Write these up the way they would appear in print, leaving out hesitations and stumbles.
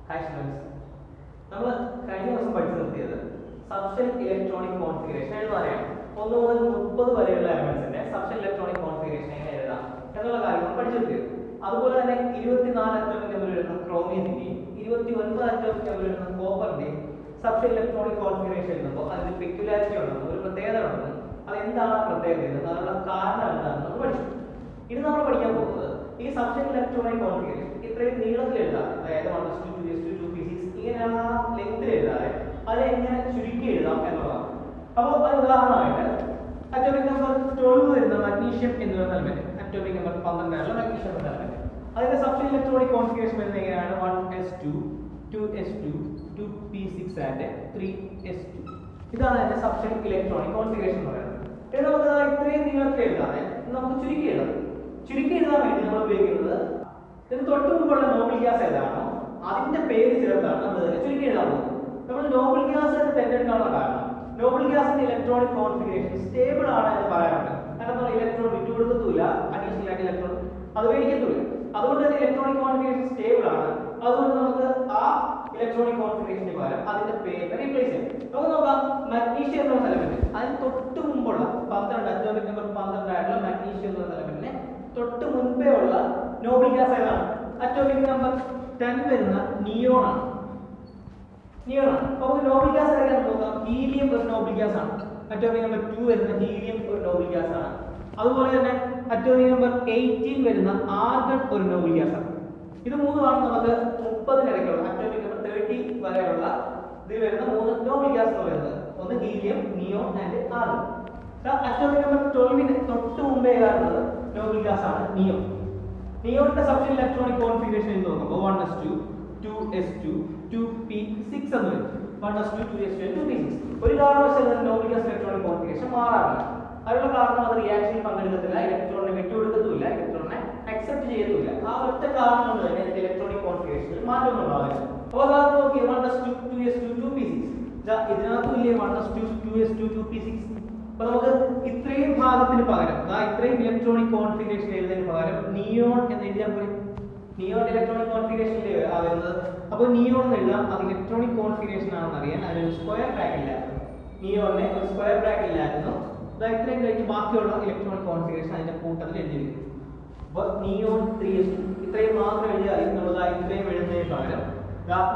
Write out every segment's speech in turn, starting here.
Hi students. നമ്മൾ കഴിഞ്ഞ ദിവസം പഠിച്ചു നിർത്തിയത് സബ്ഷെൽ ഇലക്ട്രോണിക് കോൺഫിഗറേഷൻ എഴുതാനാണ്. 1 മുതൽ 30 വരെയുള്ള എലമെന്റ്സിന്റെ സബ്ഷെൽ ഇലക്ട്രോണിക് കോൺഫിഗറേഷൻ എങ്ങനെ എഴുതാം എന്നുള്ള കാര്യങ്ങൾ പഠിച്ചു നിർത്തിയത്. അതുപോലെ തന്നെ 24 അറ്റോമിക് നമ്പർ വരുന്ന ക്രോമിയത്തിന്റെയും 29 അറ്റോമിക് നമ്പർ വരുന്ന കോപ്പറിന്റെയും സബ്ഷെൽ ഇലക്ട്രോണിക് കോൺഫിഗറേഷൻ എഴുതുമ്പോൾ അതിന് പെക്യുലാരിറ്റി ഉണ്ടെന്നും ഒരു പ്രത്യേകത ഉണ്ടെന്നും അതെന്താണ് ആ പ്രത്യേകത അതിനുള്ള കാരണം എന്താണെന്ന് പഠിച്ചു. ഇത് നമ്മൾ പഠിക്കാൻ പോകുന്നത് ഈ സബ്ഷെൽ ഇലക്ട്രോണിക് കോൺഫിഗറേഷൻ ഇത്രയും നീളത്തിൽ എഴുതാം, അതായത് 1s2 2s2 2p6 ഇങ്ങനെ ആ ലെങ്ത്തിൽ എഴുതാതെ അത് എങ്ങനെ ചുരുക്കി എഴുതാം എന്നുള്ളതാണ്. അപ്പോൾ അത് ഉദാഹരണമായിട്ട് അറ്റോമിക് നമ്പർ 12 വരുന്ന മഗ്നീഷ്യം എന്ന് പറയുന്ന എലമെന്റ്, അറ്റോമിക് നമ്പർ 12 ആയുള്ള മഗ്നീഷ്യം എന്ന എലമെന്റ്, അതിന്റെ സബ്ഷെൽ ഇലക്ട്രോണിക് കോൺഫിഗറേഷൻ വരുന്നത് എങ്ങനെയാണ്? 1s2 2s2 2p6 and 3s2. ഇതാണ് അതിന്റെ സബ്ഷെൽ ഇലക്ട്രോണിക് കോൺഫിഗറേഷൻ എന്ന് പറയുന്നത്. ഇത് നമുക്ക് ഇത്രയും നീളത്തിൽ എഴുതാതെ നമുക്ക് ചുരുക്കി എഴുതാം. ചുരുക്കി എഴുതാൻ വേണ്ടി നമ്മൾ ഉപയോഗിക്കുന്നത് ഇതിന് തൊട്ട് മുമ്പുള്ള നോബിൾ ഗ്യാസ് ഏതാണോ അതിന്റെ പേര് ചേർത്താണ് നമ്മൾ ഇതിനെ ചുരുക്കി എഴുതാൻ പോകുന്നത്. നമ്മൾ നോബിൾ ഗ്യാസ് എന്ന് തിരഞ്ഞെടുക്കാനുള്ള കാരണം നോബിൾ ഗ്യാസിന്റെ ഇലക്ട്രോണിക് കോൺഫിഗറേഷൻ സ്റ്റേബിൾ ആണ് എന്ന് പറയാറുണ്ട്. കാരണം നമ്മൾ ഇലക്ട്രോൺ വിട്ടുകൊടുക്കത്തില്ല, അഡീഷണൽ ആയിട്ട് ഇലക്ട്രോൺ അത് മേടിക്കത്തില്ല. അതുകൊണ്ട് തന്നെ ഇലക്ട്രോണിക് കോൺഫിഗറേഷൻ സ്റ്റേബിൾ ആണ്. അതുകൊണ്ട് നമുക്ക് ആ ഇലക്ട്രോണിക് കോൺഫിഗറേഷന് പകരം അതിന്റെ പേര് റീപ്ലേസ് ചെയ്യാം. നമുക്ക് നോക്കാം, മഗ്നീഷ്യം എന്ന എലമെന്റ് അതിന് തൊട്ട് മുമ്പുള്ള 12 അറ്റോമിക് നമ്പർ 12 ആയിട്ടുള്ള മഗ്നീഷ്യം എന്ന എലമെന്റിനെ തൊട്ട് മുൻപേ ഉള്ള നോബിൾ ഗ്യാസ് ഏതാണ്? അറ്റോമിക് നമ്പർ 10 വരുന്ന നിയോൺ ആണ്. അപ്പോൾ നോബിൾ ഗ്യാസ് ഏതാണ് നോക്കാം. ഹീലിയം ഒരു നോബിൾ ഗ്യാസ് ആണ്. അറ്റോമിക് നമ്പർ 2 വരുന്ന ഹീലിയം ഒരു നോബിൾ ഗ്യാസ് ആണ്. അതുപോലെ തന്നെ അറ്റോമിക് നമ്പർ 18 വരുന്ന ആർഗൺ ഒരു നോബിൾ ഗ്യാസ് ആണ്. ഇത് മൂന്നുമാണ് നമുക്ക് 30 ഇടയ്ക്കുള്ള അറ്റോമിക് നമ്പർ 30 വരെയുള്ള ഇതിൽ വരുന്ന 3 നോബിൾ ഗ്യാസ് എന്ന് പറയുന്നത്. ഒന്ന് helium, neon and argon. Atomic number 12 തൊട്ട് മുമ്പേ കാണുന്നത് നോബിൾ ഗ്യാസ് ആണ് നിയോൺ. നിയോണിന്റെ സബ്ഷെൽ ഇലക്ട്രോണിക് കോൺഫിഗറേഷൻ എന്ന് നോക്കുമ്പോൾ 1s2 2s2 2p6 എന്ന് വരും. 1s2 2s2 2p6. ഒരു കാരണവശാലും നോബിൾ ഗ്യാസ് ഇലക്ട്രോണിക് കോൺഫിഗറേഷൻ മാറാറില്ല. അതിനുള്ള കാരണം അത് റിയാക്ഷനിൽ പങ്കെടുക്കത്തില്ല, ഇലക്ട്രോണിനെ വിട്ടുകൊടുക്കത്തുമില്ല, ഇലക്ട്രോണിനെ അക്സെപ്റ്റ് ചെയ്യത്തുമില്ല. ആ ഒറ്റ കാരണം കൊണ്ട് തന്നെ ഇലക്ട്രോണിക് കോൺഫിഗറേഷനിൽ മാറ്റമൊന്നും ഉണ്ടാവില്ല. അപ്പോൾ അതാണ് നോക്കി 1s2 2s2 2p6. ഇതിനകത്തും ഇല്ലേ 1s2 2s2 2p6. അപ്പൊ നമുക്ക് ഇത്രയും ഭാഗത്തിന് പകരം ഇത്രയും ഇലക്ട്രോണിക് കോൺഫിഗറേഷൻ എഴുതുന്നതിന് പകരം നിയോൺ എന്ന് എഴുതിയാൽ പോലും നിയോൺ ഇലക്ട്രോണിക് കോൺഫിഗറേഷനിൽ വരുന്നത്. അപ്പോൾ നിയോൺ എന്ന് എഴുതാം. അത് ഇലക്ട്രോണിക് കോൺഫിഗറേഷൻ ആണെന്ന് അറിയാൻ അതിനൊരു സ്ക്വയർ ബ്രാക്കറ്റിലായിരുന്നു. നിയോണിനെ ഒരു സ്ക്വയർ ബ്രാക്കറ്റിലായിരുന്നു. ഇത്രയും കഴിഞ്ഞ് ബാക്കിയുള്ള ഇലക്ട്രോണിക് കോൺഫിഗറേഷൻ അതിന്റെ കൂട്ടത്തിൽ എഴുതി വരും. അപ്പോൾ നിയോൺ 3s2 ഇത്രയും മാത്രം എഴുതിയാൽ നമ്മൾ ഇത്രയും എഴുതുന്നതിന് പകരം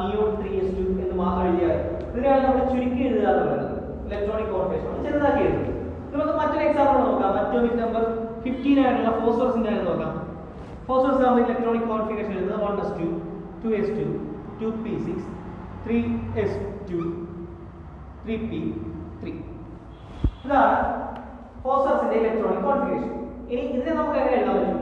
നിയോൺ 3s2 എന്ന് മാത്രം എഴുതിയാൽ ഇതിനാണ് നമ്മൾ ചുരുക്കി എഴുതുക എന്ന് പറയുന്നത്. ഇലക്ട്രോണിക് കോൺഫിഗറേഷൻ ചെറുതാക്കി എഴുതും. നമുക്ക് മറ്റൊരു എക്സാമ്പിൾ നോക്കാം. അറ്റോമിക് നമ്പർ 15 ആയിട്ടുള്ള ഫോസ്ഫറസിന്റെ കാര്യം നോക്കാം. ഫോസ്ഫറസ് ആകുമ്പോൾ ഇലക്ട്രോണിക് കോൺഫിഗറേഷൻ എഴുതുന്നത് 1s2 2s2 2p6 3s2 3p3. ഇതാണ് ഫോസ്ഫറസിന്റെ ഇലക്ട്രോണിക് കോൺഫിഗറേഷൻ. ഇനി ഇതിനെ നമുക്ക് എങ്ങനെ എഴുതാൻ പറ്റും?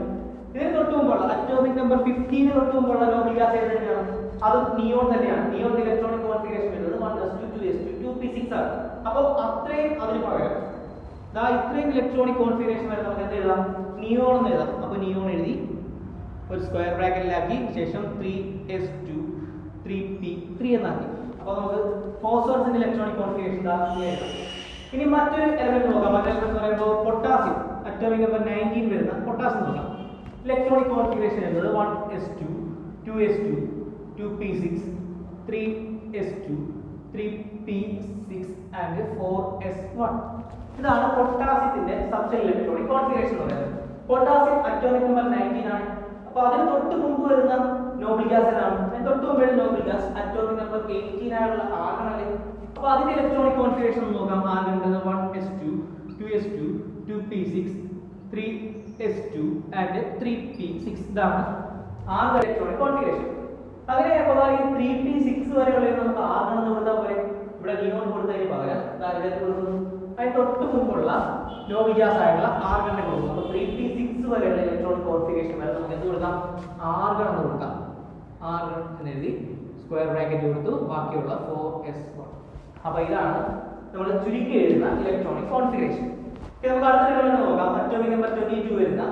ഇതിന് തൊട്ട് മുമ്പുള്ള അറ്റോമിക് നമ്പർ 15 തൊട്ട് മുമ്പുള്ള നോബിൾ ഗ്യാസ് ഏതാണ്? അത് നിയോൺ തന്നെയാണ്. നിയോൺ ഇലക്ട്രോണിക് കോൺഫിഗറേഷൻ വരുന്നത് 1s2 2s2 2p6 ആണ്. അപ്പോൾ അത്രയും അതിന് പകരം ഇത്രയും ഇലക്ട്രോണിക് കോൺഫിഗറേഷൻ വരെ നമുക്ക് എന്ത് എഴുതാം? നിയോൺ എന്ന് എഴുതാം. അപ്പോൾ നിയോൺ എഴുതി ഒരു സ്ക്വയർ ബ്രാക്കറ്റിലാക്കി ശേഷം 3s2 3p3 എന്നാക്കി. അപ്പോൾ നമുക്ക് ഫോസ്ഫറസിന്റെ ഇലക്ട്രോണിക് കോൺഫിഗറേഷൻ എഴുതാം. ഇനി മറ്റൊരു എലമെന്റ് നോക്കാം. മറ്റൊരു എലമെന്റ് എന്ന് പറയുമ്പോൾ പൊട്ടാസ്യം, അറ്റോമിക് നമ്പർ 19 വരുന്ന പൊട്ടാസ്യം നോക്കാം. ഇലക്ട്രോണിക് കോൺഫിഗറേഷൻ എന്നത് 1s2 2s2 2p6 3s2 3p6 and 4s1. ഇതാണ് പൊട്ടാസ്യത്തിന്റെ സബ്ഷെൽ ഇലക്ട്രോണിക് കോൺഫിഗറേഷൻ എന്ന് പറയുന്നത്. പൊട്ടാസ്യം അറ്റോമിക് നമ്പർ 19 ആണ്. അപ്പോൾ അതിന് തൊട്ട് മുമ്പ് വരുന്ന നോബിൾ ഗ്യാസ് ഏതാണ്? അതിന് തൊട്ട് മുമ്പ് വരുന്ന നോബിൾ ഗ്യാസ് അറ്റോമിക് നമ്പർ 18 ആയുള്ള ആർഗൺ അല്ലേ. അപ്പോൾ അതിന്റെ ഇലക്ട്രോണിക് കോൺഫിഗറേഷൻ നോക്കാം. Argon 1s2 2s2 2p6 3s2 and 3p6. ഇതാണ് ആർഗൺ ഇലക്ട്രോണിക് കോൺഫിഗറേഷൻ. അങ്ങനെ അപ്പോൾ ഈ 3p6 വരെയുള്ള നമുക്ക് ആർഗൺ എന്ന് കൊടുത്താൽ പോലെ ഇവിടെ നിയോൺ കൊടുത്തതിന് പകരം ഇവിടെ കൊടുക്കുന്നു അതിന് തൊട്ട് മുമ്പുള്ള നോബിൾ ഗ്യാസ് ആയിട്ടുള്ള ആർഗണിനെ കൊടുക്കും. അപ്പോൾ 3p6 വരെയുള്ള ഇലക്ട്രോണിക് കോൺഫിഗറേഷൻ വരെ നമുക്ക് എന്ത് കൊടുക്കാം? ആർഗൺ എന്ന് കൊടുക്കാം. ആർഗൺ എന്ന് എഴുതി സ്ക്വയർ ബ്രാക്കറ്റ് കൊടുത്തു, ബാക്കിയുള്ള 4s1. അപ്പോൾ ഇതാണ് നമ്മൾ ചുരുക്കി എഴുതുന്ന ഇലക്ട്രോണിക് കോൺഫിഗറേഷൻ. നമുക്ക് അടുത്ത എലമെന്റ് നോക്കാം. അറ്റോമിക് നമ്പർ 22 വരുന്ന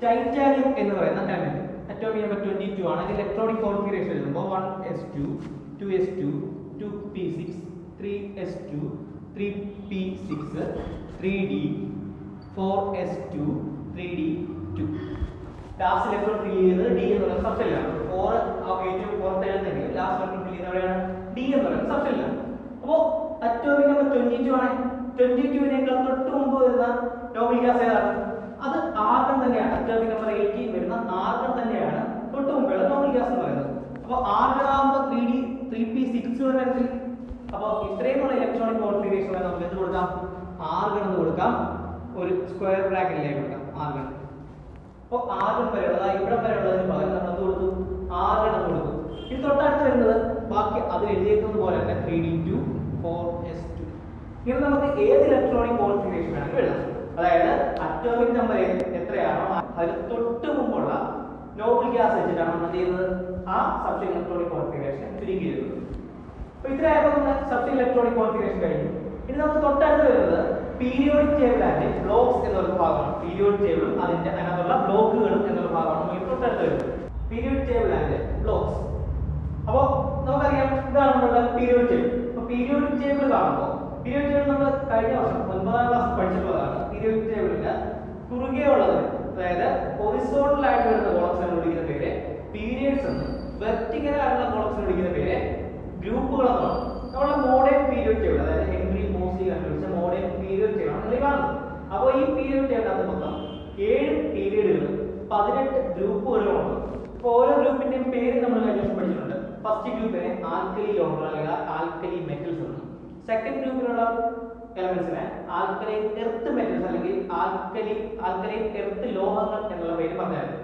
ടൈറ്റാനിയം എന്ന് പറയുന്ന എലമെന്റ്. അറ്റോമിക് നമ്പർ 22 ആണ്. ഇലക്ട്രോണിക് കോൺഫിഗറേഷൻ എഴുതുമ്പോൾ 1s2 2s2 2p6 3s2 3p6 3d 4s2 3d2. Last electron ഫിൽ ചെയ്തത് d എന്നുള്ള സബ്ഷെല്ലാണ്. 4 ഏറ്റവും പുറത്ത് എഴുതുന്നെങ്കിൽ ലാസ്റ്റ് വൺ ഫിൽ ചെയ്യുന്നവരെയാണ് ഡി എന്ന് പറയുന്നത് സബ്ഷെല്ലാണ്. അപ്പോൾ അറ്റോമിക് നമ്പർ 22 ആണ്. 22-നേക്കാൾ തൊട്ട് മുമ്പ് വരുന്ന നോബിൾ ഗ്യാസ് ഏതാണ്? അത് ആർഗൺ തന്നെയാണ്. അറ്റോമിക് നമ്പർ 18 വരുന്ന ആർഗൺ തന്നെയാണ് തൊട്ട് മുമ്പുള്ള നോബിൾ ഗ്യാസ് എന്ന് പറയുന്നത്. അപ്പോൾ ആർഗൺ ആകുമ്പോൾ 3p6 വരണമെങ്കിൽ അപ്പോൾ ഇത്രയുമുള്ള ഇലക്ട്രോണിക് കോൺഫിഗറേഷൻ നമുക്ക് എന്ത് കൊടുക്കാം? ആർഗൺ എന്ന് കൊടുക്കാം. ഒരു സ്ക്വയർ ബ്രാക്കറ്റിലേക്ക് കൊടുക്കാം ആർഗൺ. അപ്പോൾ ആർഗൺ വരെയുള്ളത് ഇവിടെ വരെയുള്ളതിന് പകരം നമ്മൾ എന്ത് കൊടുത്തു? ആർഗൺ കൊടുത്തു. ഇത് തൊട്ടടുത്ത് വരുന്നത് ബാക്കി അതിൽ എഴുതിയിരിക്കുന്നത് പോലെ തന്നെ 3d2 4s2. ഇങ്ങനെ നമുക്ക് ഏത് ഇലക്ട്രോണിക് കോൺഫിഗറേഷൻ വേണമെങ്കിലും എഴുതാം. അതായത് അറ്റോമിക് നമ്പർ എത്രയാണോ അതിന് തൊട്ട് മുമ്പുള്ള നോബിൾ ഗ്യാസ് വെച്ചിട്ടാണ് നമ്മൾ ചെയ്യുന്നത് ആ സബ്സ്റ്റേറ്റ് ഇലക്ട്രോണിക് കോൺഫിഗറേഷൻ ചുരുക്കിയിരുന്നത്. അപ്പോൾ ഇത്രയായപ്പോൾ നമ്മുടെ സബ്സ്റ്റേറ്റ് ഇലക്ട്രോണിക് കോൺഫിഗറേഷൻ കഴിഞ്ഞു. ഇനി നമുക്ക് തൊട്ടടുത്ത് വരുന്നത് പീരിയോഡിക് ടേബിൾ ആൻഡ് ബ്ലോക്സ് എന്നുള്ള ഭാഗമാണ്. പീരിയോഡിക് ടേബിളും അതിനകത്തുള്ള ബ്ലോക്കുകളും എന്നുള്ള ഭാഗമാണ് നമുക്ക് തൊട്ടടുത്ത് വരുന്നത്. Periodic table and blocks. അപ്പോൾ നമുക്കറിയാം ഇതാണ് നമ്മുടെ പീരിയോഡിക് ടേബിൾ. അപ്പോൾ പീരിയോഡിക് ടേബിൾ കാണുമ്പോൾ പീരിയോഡിക് ടേബിൾ നമ്മൾ കഴിഞ്ഞ വർഷം 9ാം ക്ലാസ് പഠിച്ചിട്ടുള്ളതാണ്. പീരിയോഡിക് ടേബിളിന് കുറുകെ ഉള്ളത് അതായത് ഹൊറിസോണ്ടൽ ആയിട്ട് വരുന്ന കോളംസിനെ വിളിക്കുന്ന പേര് പീരിയഡ്സ് എന്നും വെർട്ടിക്കൽ ആയിട്ടുള്ള കോളംസിനെ വിളിക്കുന്ന പേര് ഗ്രൂപ്പുകൾ എന്നാണ്. നമ്മുടെ മോഡേൺ പീരിയോഡിക് ടേബിൾ അതായത് ഹെൻറി മോസ്ലി കണ്ടുപിടിച്ച മോഡേൺ പീരിയോഡിക് ടേബിൾ ആണ് നിങ്ങൾ കാണുന്നത്. അപ്പോൾ ഈ പീരിയോഡിക് ടേബിളിനകത്ത് മൊത്തം 7 പീരിയഡുകളും 18 ഗ്രൂപ്പുകളും ഉണ്ട്. അപ്പോൾ ഓരോ ഗ്രൂപ്പിന്റെയും പേര് നമ്മൾ കഴിഞ്ഞ വർഷം പഠിച്ചിട്ടുണ്ട്. ഫസ്റ്റ് ഗ്രൂപ്പിനെ ആൽക്കലി ലോഹങ്ങൾ അല്ലെങ്കിൽ ആൽക്കലി മെറ്റൽസ് എന്നും, സെക്കൻഡ് ഗ്രൂപ്പിലുള്ള എലമെന്റ്സിനെ ആൽക്കലൈൻ എർത്ത് മെറ്റൽസ് അല്ലെങ്കിൽ ആൽക്കലൈൻ എർത്ത് ലോഹങ്ങൾ എന്നുള്ള പേര് പറഞ്ഞായിരുന്നു.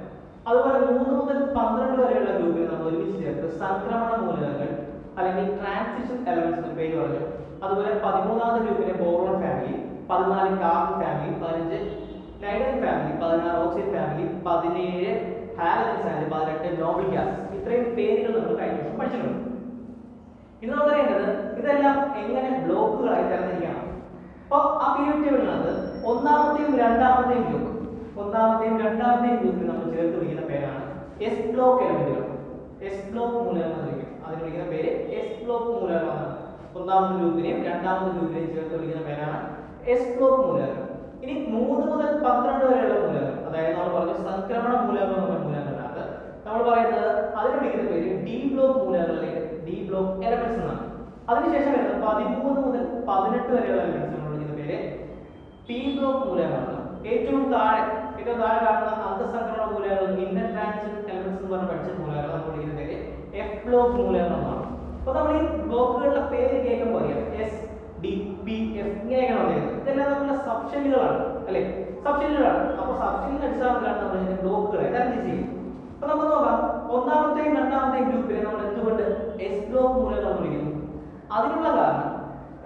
അതുപോലെ 3 മുതൽ 12 വരെയുള്ള ഗ്രൂപ്പിനെ നമ്മൾ ഒരുമിച്ച് ചേർത്ത് സംക്രമണ മൂലകങ്ങൾ അല്ലെങ്കിൽ ട്രാൻസിഷൻ എലമെന്റ്സ് എന്ന പേര് പറഞ്ഞു. അതുപോലെ 13ാമത്തെ ഗ്രൂപ്പിനെ boron family, 14 carbon family, 15 nitrogen family, 16 oxygen family, 17 halogens and 18 noble gas. ഇത്രയും പേരുകൾ നമ്മൾ കഴിഞ്ഞ വർഷം പഠിച്ചിട്ടുണ്ട്. ഇത് നമ്മൾ അറിയേണ്ടത് ഇതെല്ലാം എങ്ങനെ ബ്ലോക്കുകളായി തരംതിരിക്കണം. അപ്പോൾ ആ പീരിയോഡിക് ടേബിളിനകത്ത് ഒന്നാമത്തെയും രണ്ടാമത്തെയും ഗ്രൂപ്പിൽ നമ്മൾ ചേർത്ത് വിളിക്കുന്ന പേരാണ് എസ് ബ്ലോക്ക് എലമെന്റുകൾ. എസ് ബ്ലോക്ക് മൂലകങ്ങൾ വിളിക്കും. അതിന് വിളിക്കുന്ന പേര് എസ് ബ്ലോക്ക് മൂലകങ്ങളാണ്. ഒന്നാമത്തെ ഗ്രൂപ്പിനെയും രണ്ടാമത്തെ ഗ്രൂപ്പിനെയും ചേർത്ത് വിളിക്കുന്ന പേരാണ് എസ് ബ്ലോക്ക് മൂലകങ്ങൾ. ഇനി 3 മുതൽ 12 വരെയുള്ള മൂലകങ്ങൾ അതായത് നമ്മൾ പറഞ്ഞു സംക്രമണ മൂലകങ്ങൾ എന്ന മൂലകങ്ങളിനകത്ത് നമ്മൾ പറയുന്നത് അതിന് വിളിക്കുന്ന പേര് ഡി ബ്ലോക്ക് മൂലകങ്ങൾ അല്ലെങ്കിൽ ഡി ബ്ലോക്ക് എലമെന്റ്സ് എന്നാണ്. അതിനുശേഷം വരുന്നത് 13 മുതൽ 18 വരെയുള്ള എലമെന്റ്സ് നമ്മൾ വിളിക്കുന്ന പേര് പി ബ്ലോക്ക് മൂലകങ്ങളാണ്. ഏറ്റവും താഴെ കാണുന്ന അന്തഃസംക്രമണ മൂലകങ്ങൾ ഇന്റർ ട്രാൻസിഷൻ എലമെന്റ്സ് എന്ന് പറഞ്ഞ് പഠിച്ച മൂലകങ്ങൾ നമ്മൾ വിളിക്കുന്ന പേര് എഫ് ബ്ലോക്ക് മൂലകങ്ങൾ എന്നാണ്. അപ്പോൾ നമ്മൾ ഈ ബ്ലോക്കുകളുടെ പേര് കേൾക്കുമ്പോൾ അറിയാം എസ് ഡി പി എഫ് ഇങ്ങനെയൊക്കെയാണ് പറയുന്നത്. ഇതെല്ലാം നമ്മുടെ സബ്ഷെല്ലുകളാണ് അല്ലെ? സബ്ഷെല്ലുകളാണ്. അപ്പോൾ സബ്ഷെല്ലിന്റെ അടിസ്ഥാനത്തിലാണ് നമ്മൾ ഇതിന്റെ ബ്ലോക്കുകളെ തരംതിരിച്ചിരിക്കുന്നത്. അപ്പോൾ നമുക്ക് നോക്കാം ഒന്നാമത്തെയും രണ്ടാമത്തെയും ഗ്രൂപ്പിനെ നമ്മൾ എന്തുകൊണ്ട് എസ് ബ്ലോക്ക് മൂലകങ്ങൾ വിളിക്കുന്നു? അതിനുള്ള കാരണം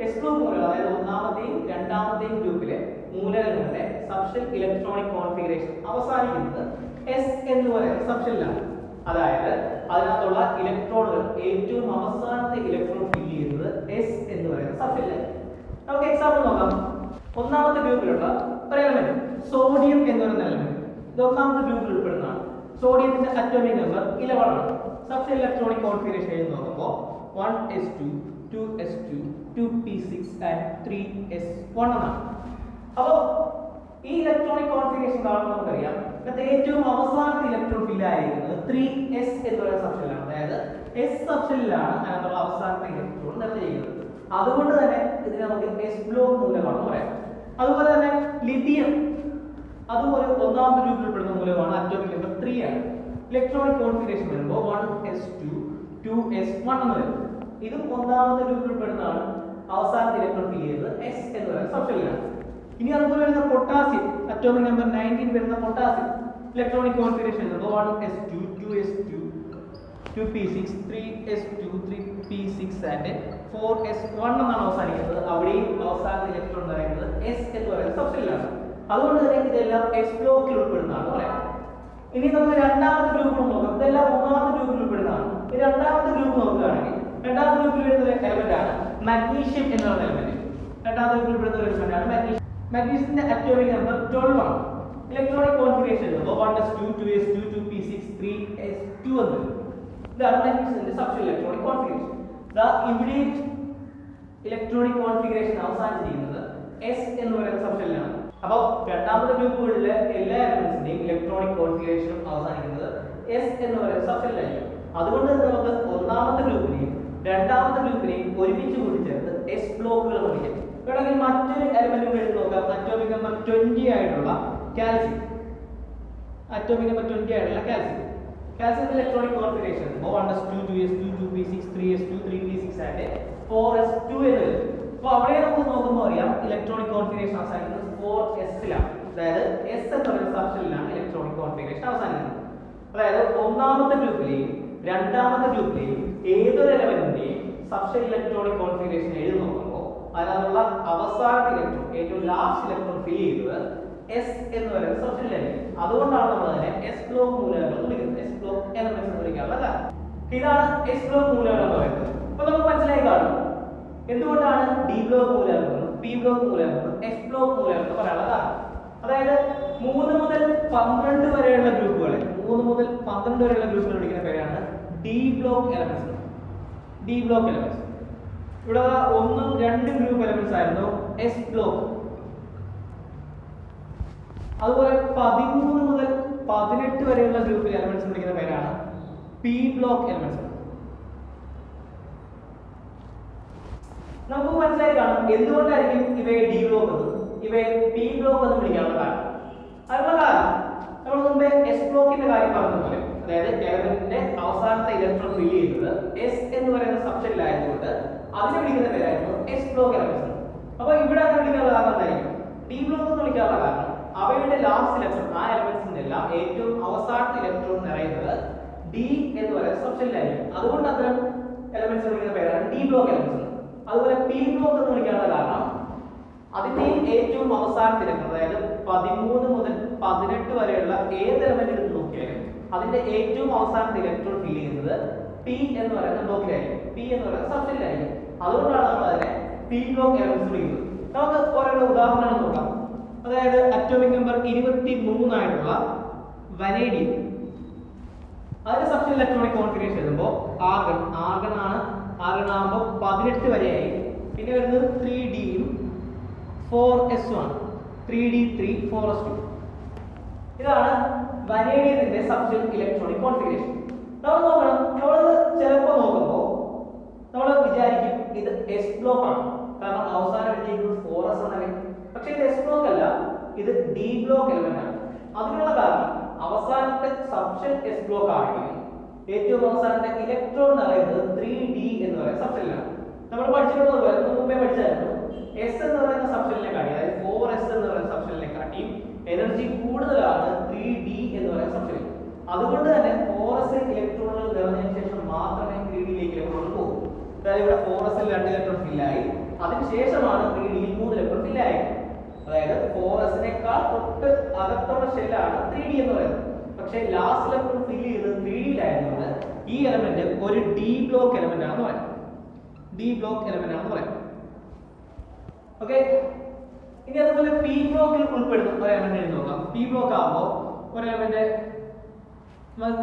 എസ് ബ്ലോക്ക് മൂലകം അതായത് ഒന്നാമത്തെയും രണ്ടാമത്തെയും ഗ്രൂപ്പിലെ മൂലകങ്ങളുടെ സബ്ഷെൽ ഇലക്ട്രോണിക് കോൺഫിഗറേഷൻ അവസാനിക്കുന്നത് എസ് എന്ന് പറയുന്ന സബ്ഷെല്ലാണ്. അതായത് അതിനകത്തുള്ള ഇലക്ട്രോണുകൾ ഏറ്റവും അവസാനത്തെ ഇലക്ട്രോൺ ഫിൽ ചെയ്യുന്നത് എസ് എന്ന് പറയുന്ന സബ്ഷെല്ലാണ്. നമുക്ക് എക്സാമ്പിൾ നോക്കാം. ഒന്നാമത്തെ ഗ്രൂപ്പിലുള്ള ഒരു എലമെന്റ് സോഡിയം എന്ന് പറയുന്ന എലമെന്റ് ഇത് ഒന്നാമത്തെ ഗ്രൂപ്പിൽ ഉൾപ്പെടുന്നതാണ്. സോഡിയത്തിന്റെ അറ്റോമിക് നമ്പർ 11 ആണ്. സബ്ഷെൽ ഇലക്ട്രോണിക് കോൺഫിഗറേഷൻ എഴുതി നോക്കുമ്പോൾ 1s2 2s2 2p6 and 3s1 എന്നാണ്. അപ്പോൾ ഈ ഇലക്ട്രോണിക് കോൺഫിഗറേഷൻ കാണുമ്പോൾ നമുക്കറിയാം ഇതിന്റെ ഏറ്റവും അവസാനത്തെ ഇലക്ട്രോൺ ഫിൽ ആയിരിക്കുന്നത് 3s എന്ന് പറയുന്ന സബ്ഷെല്ലാണ്. അതായത് എസ് സബ്ഷെല്ലിലാണ് അതിനുള്ള അവസാനത്തെ ഇലക്ട്രോൺ നിർണ്ണയിക്കുന്നത്. അതുകൊണ്ട് തന്നെ ഇതിനെ നമുക്ക് എസ് ബ്ലോക്ക് മൂലകമാണെന്ന് പറയാം. അതുപോലെ തന്നെ ലിഥിയം അതും ഒരു ഒന്നാമത്തെ ഗ്രൂപ്പിൽ ഉൾപ്പെടുന്ന മൂലകമാണ്. അറ്റോമിക് നമ്പർ 3 ആണ്. ഇലക്ട്രോണിക് കോൺഫിഗറേഷൻ വരുമ്പോൾ 1s2 2s1 എന്ന് വരും. ഇതും ഒന്നാമത്തെ ഗ്രൂപ്പിൽ ഉൾപ്പെടുന്നതാണ്. അവസാനത്തെ ഇലക്ട്രോൺ ഫിൽ ചെയ്യുന്നത് എസ് എന്ന് പറയുന്ന സബ്ഷെല്ലിലാണ്. ഇനി അതുപോലെ വരുന്ന പൊട്ടാസ്യം അറ്റോമിക് നമ്പർ 19 വരുന്ന പൊട്ടാസ്യം ഇലക്ട്രോണിക് കോൺഫിഗറേഷൻ വരുമ്പോൾ 1s2 2s2 2p6 3s2 3p6 and 4s1 എന്നാണ് അവസാനിക്കുന്നത്. അവിടെയും അവസാനത്തെ ഇലക്ട്രോൺ എന്ന് പറയുന്നത് എസ് എന്ന് പറയുന്ന സബ്ഷെല്ലിലാണ്. അതുകൊണ്ട് തന്നെ ഇതെല്ലാം എസ് ബ്ലോക്കിൽ ഉൾപ്പെടുന്നതാണ് പറയാം. ഇനി നമുക്ക് രണ്ടാമത്തെ ഗ്രൂപ്പ് നോക്കാം. ഇതെല്ലാം ഒന്നാമത്തെ ഗ്രൂപ്പിൽ ഉൾപ്പെടുന്നതാണ്. ഈ രണ്ടാമത്തെ ഗ്രൂപ്പ് നോക്കുകയാണെങ്കിൽ രണ്ടാമത്തെ ഗ്രൂപ്പിൽ വരുന്ന എലമെന്റ് ആണ് മഗ്നീഷ്യം എന്ന് പറയുന്ന എലമെന്റ്. രണ്ടാമത്തെ ഗ്രൂപ്പിൽ ഉൾപ്പെടുന്ന ഒരു എലമെന്റ് ആണ് മഗ്നീഷ്യം. മഗ്നീഷ്യത്തിന്റെ അറ്റോമിക് നമ്പർ 12 ആണ്. ഇലക്ട്രോണിക് കോൺഫിഗറേഷൻ വരുമ്പോൾ 1s2 2s2 2p6 3s2 എന്ന്. ഇതാണ് മഗ്നീഷ്യത്തിന്റെ സബ്ഷെൽ ഇലക്ട്രോണിക് കോൺഫിഗറേഷൻ. ഇവിടെ ഇലക്ട്രോണിക് കോൺഫിഗറേഷൻ അവസാനിച്ചിരിക്കുന്നത് എസ് എന്ന് പറയുന്ന സബ്ഷെല്ലാണ്. അപ്പോൾ രണ്ടാമത്തെ ഗ്രൂപ്പുകളിലെ എല്ലാ എലമെന്റ്സിന്റെയും ഇലക്ട്രോണിക് കോൺഫിഗറേഷനും അവസാനിക്കുന്നത് എസ് എന്ന് പറയുന്ന സബ്ഷെല്ലായിരിക്കും. അതുകൊണ്ട് തന്നെ നമുക്ക് ഒന്നാമത്തെ ഗ്രൂപ്പിനെയും രണ്ടാമത്തെ ഗ്രൂപ്പിനെയും ഒരുമിച്ച് കൂട്ടിച്ചേർത്ത് എസ് ബ്ലോക്കുകൾ എന്ന് വിളിക്കാം. വേണമെങ്കിൽ മറ്റൊരു എലമെന്റ് കൂടി എടുത്ത് നോക്കാം. അറ്റോമിക് നമ്പർ 20 ആയിട്ടുള്ള കാൽസ്യം. അറ്റോമിക് നമ്പർ 20 ആയിട്ടുള്ള calcium. കാൽസ്യത്തിന്റെ electronic configuration 1s2 2s2 2p6 3s2 3p6 ആയിട്ട് 4s2 എന്ന് വരും. അപ്പോൾ അവിടെ നമുക്ക് നോക്കുമ്പോൾ അറിയാം ഇലക്ട്രോണിക് കോൺഫിഗറേഷൻ അവസാനിക്കുന്നത് 4s ലാണ്. അതായത് s എന്ന് പറയുന്ന സബ്ഷെല്ലിലാണ് ഇലക്ട്രോണിക് കോൺഫിഗറേഷൻ അവസാനിക്കുന്നത്. അതായത് ഒന്നാമത്തെ ഗ്രൂപ്പിലെയും രണ്ടാമത്തെ ഗ്രൂപ്പിലെയും ഏതൊരു എലമെന്റിന്റെയും സബ്ഷെൽ ഇലക്ട്രോണിക് കോൺഫിഗറേഷൻ എഴുതി നോക്കുമ്പോൾ അതിനുള്ള അവസാനത്തെ ഇലക്ട്രോൺ ഏറ്റവും ലാസ്റ്റ് ഇലക്ട്രോൺ ഫിൽ ചെയ്തത് S എന്ന് പറയുന്ന സബ്ഷെല്ലായിരിക്കും. അതുകൊണ്ടാണ് നമ്മൾ അതിനെ S ബ്ലോക്ക് മൂലകങ്ങൾ എന്ന് വിളിക്കുന്നത്. S ബ്ലോക്ക് എലമെന്റ്സ് എന്ന് വിളിക്കാനുള്ള കാരണം ഇതാണ്. S ബ്ലോക്ക് മൂലകങ്ങൾ എന്ന് പറയുന്നത്. അപ്പോൾ നമുക്ക് മനസ്സിലായി കാണും എന്തുകൊണ്ടാണ് D ബ്ലോക്ക് മൂലകങ്ങൾ, P ബ്ലോക്ക് മൂലകങ്ങൾ, S ബ്ലോക്ക് മൂലകങ്ങൾ എന്ന് പറയാനുള്ള കാരണം. അതായത് 3 മുതൽ 12 വരെയുള്ള ഗ്രൂപ്പുകളെ 3 മുതൽ 12 വരെയുള്ള ഗ്രൂപ്പുകൾ വിളിക്കുന്ന പേരാണ് D block elements. D block elements. ഇവിടെ 1 2 ഗ്രൂപ്പ് എലമെന്റ്സ് ആയിരുന്നു S ബ്ലോക്ക്. അതുപോലെ 13 മുതൽ 18 വരെയുള്ള ഗ്രൂപ്പ് എലമെന്റ്സ് വിളിക്കുന്ന പേരാണ് P ബ്ലോക്ക് എലമെന്റ്സ്. നമുക്ക് മനസ്സിലായി കാണും എന്തുകൊണ്ടായിരിക്കും ഇവയെ D ബ്ലോക്ക് എന്ന് ഇവയെ P ബ്ലോക്ക് എന്ന് വിളിക്കാനുള്ള കാരണം. അതിനുള്ള കാരണം നമ്മൾ മുമ്പേ S ബ്ലോക്കിന്റെ കാര്യം പറഞ്ഞതുപോലെ അതായത് എലമെന്റിന്റെ അവസാനത്തെ ഇലക്ട്രോൺ ഫിൽ ചെയ്യുന്നത് S എന്ന് പറയുന്ന സബ്ഷെല്ലായതുകൊണ്ട് അതിനെ വിളിക്കുന്ന പേരായിരുന്നു S ബ്ലോക്ക് എലമെന്റ്സ്. അപ്പോൾ ഇവിടെ അങ്ങനെ വിളിക്കാനുള്ള കാരണം എന്തായിരിക്കും? D ബ്ലോക്ക് എന്ന് വിളിക്കാനുള്ള കാരണം അവയുടെ ലാസ്റ്റ് ഇലക്ട്രോൺ ആ എലമെന്റ്സിന്റെ എല്ലാം ഏറ്റവും അവസാനത്തെ ഇലക്ട്രോൺ നിറയുന്നത് D എന്ന് പറയുന്ന സബ്ഷെല്ലായിരിക്കും. അതുകൊണ്ട് അത്തരം എലമെന്റ്സ് വിളിക്കുന്ന പേരാണ് D ബ്ലോക്ക് എലമെന്റ്സ്. അതുപോലെ P ബ്ലോക്ക് എന്ന് വിളിക്കാനുള്ള കാരണം അതിന്റെയും ഏറ്റവും അവസാനത്തെ ഇലക്ട്രോൺ അതായത് 13 മുതൽ 18 വരെയുള്ള ഏത് എലമെന്റ് എടുത്ത് നോക്കിയാലും അതിന്റെ ഏറ്റവും അവസാനത്തെ ഇലക്ട്രോൺ ഫിൽ ചെയ്യുന്നത് P എന്ന് പറയുന്ന ബ്ലോക്കിലായിരിക്കും. P എന്ന് പറയുന്ന സബ്ഷെല്ലായിരിക്കും. അതുകൊണ്ടാണ് നമ്മൾ അതിനെ P ബ്ലോക്ക് എലമെന്റ്സ് വിളിക്കുന്നത്. നമുക്ക് ഓരോ ഉദാഹരണം നോക്കാം. അതായത് അറ്റോമിക് നമ്പർ 23 ആയിട്ടുള്ള വനേഡിയം. അതിന്റെ സബ്ഷെൽ ഇലക്ട്രോണിക് കോൺഫിഗറേഷൻ എഴുതുമ്പോൾ ആർഗൺ ആകുമ്പോൾ 18 വരെയായി. പിന്നെ വരുന്നത് 3D യും 4s1 3d3 4s2. ഇതാണ് വനേഡിയത്തിന്റെ സബ്ഷെൽ ഇലക്ട്രോണിക് കോൺഫിഗറേഷൻ. നമ്മൾ നോക്കണം, നമ്മൾ ചിലപ്പോൾ നോക്കുമ്പോൾ നമ്മൾ വിചാരിക്കും ഇത് S ബ്ലോക്ക് ആണ്, കാരണം അവസാനം എഴുതിയിരിക്കുന്നത് 4s എന്നല്ലേ. പക്ഷേ ഇത് S ബ്ലോക്ക് അല്ല, ഇത് D ബ്ലോക്ക് എലമെന്റ് ആണ്. അതിനുള്ള കാരണം അവസാനത്തെ സബ്ഷെൽ S ബ്ലോക്ക് ആണെങ്കിലും ഏറ്റവും അവസാനത്തെ ഇലക്ട്രോൺ നിറയുന്നത് 3D എന്ന് പറയുന്ന സബ്ഷെല്ലാണ്. നമ്മൾ പഠിച്ചിട്ടുള്ളതുപോലെ മുമ്പേ പഠിച്ചായിരുന്നു S എന്ന് പറയുന്ന സബ്ഷെല്ലിനെ കാട്ടി അതായത് 4s എന്ന് പറയുന്ന സബ്ഷെല്ലിനെ കാട്ടിയും എനർജി കൂടുതലാണ് 3D എന്ന് പറയുന്ന സബ്ഷെല്ലിൽ. അതുകൊണ്ട് തന്നെ 4s ഇലക്ട്രോണുകൾ നിറഞ്ഞതിന് ശേഷം മാത്രമേ 3D ഇലക്ട്രോണുകൾ പോകും. അതായത് ഇവിടെ 4s 2 ഇലക്ട്രോൺ ഫില്ലായി, അതിനുശേഷമാണ് 3D 3 ഇലക്ട്രോൺ ഫില്ലായത്. അതായത് 4s-നേക്കാൾ തൊട്ട് അകത്തുള്ള ഷെല്ലാണ് 3D എന്ന് പറയുന്നത്. പക്ഷേ ലാസ്റ്റ് ഇലക്ട്രോൺ ഫിൽ ചെയ്തത് 3D-യിലായതുകൊണ്ട് ഈ എലമെന്റ് ഒരു D ബ്ലോക്ക് എലമെന്റ് ആണെന്ന് പറയാം. D ബ്ലോക്ക് എലമെന്റ് ആണെന്ന് പറയാം. ഓക്കെ, ഇനി അതുപോലെ P ബ്ലോക്കിൽ ഉൾപ്പെടുന്ന ഒരു എലമെന്റ് എഴുതി നോക്കാം. P ബ്ലോക്ക് ആകുമ്പോൾ ഒരു എലമെന്റ്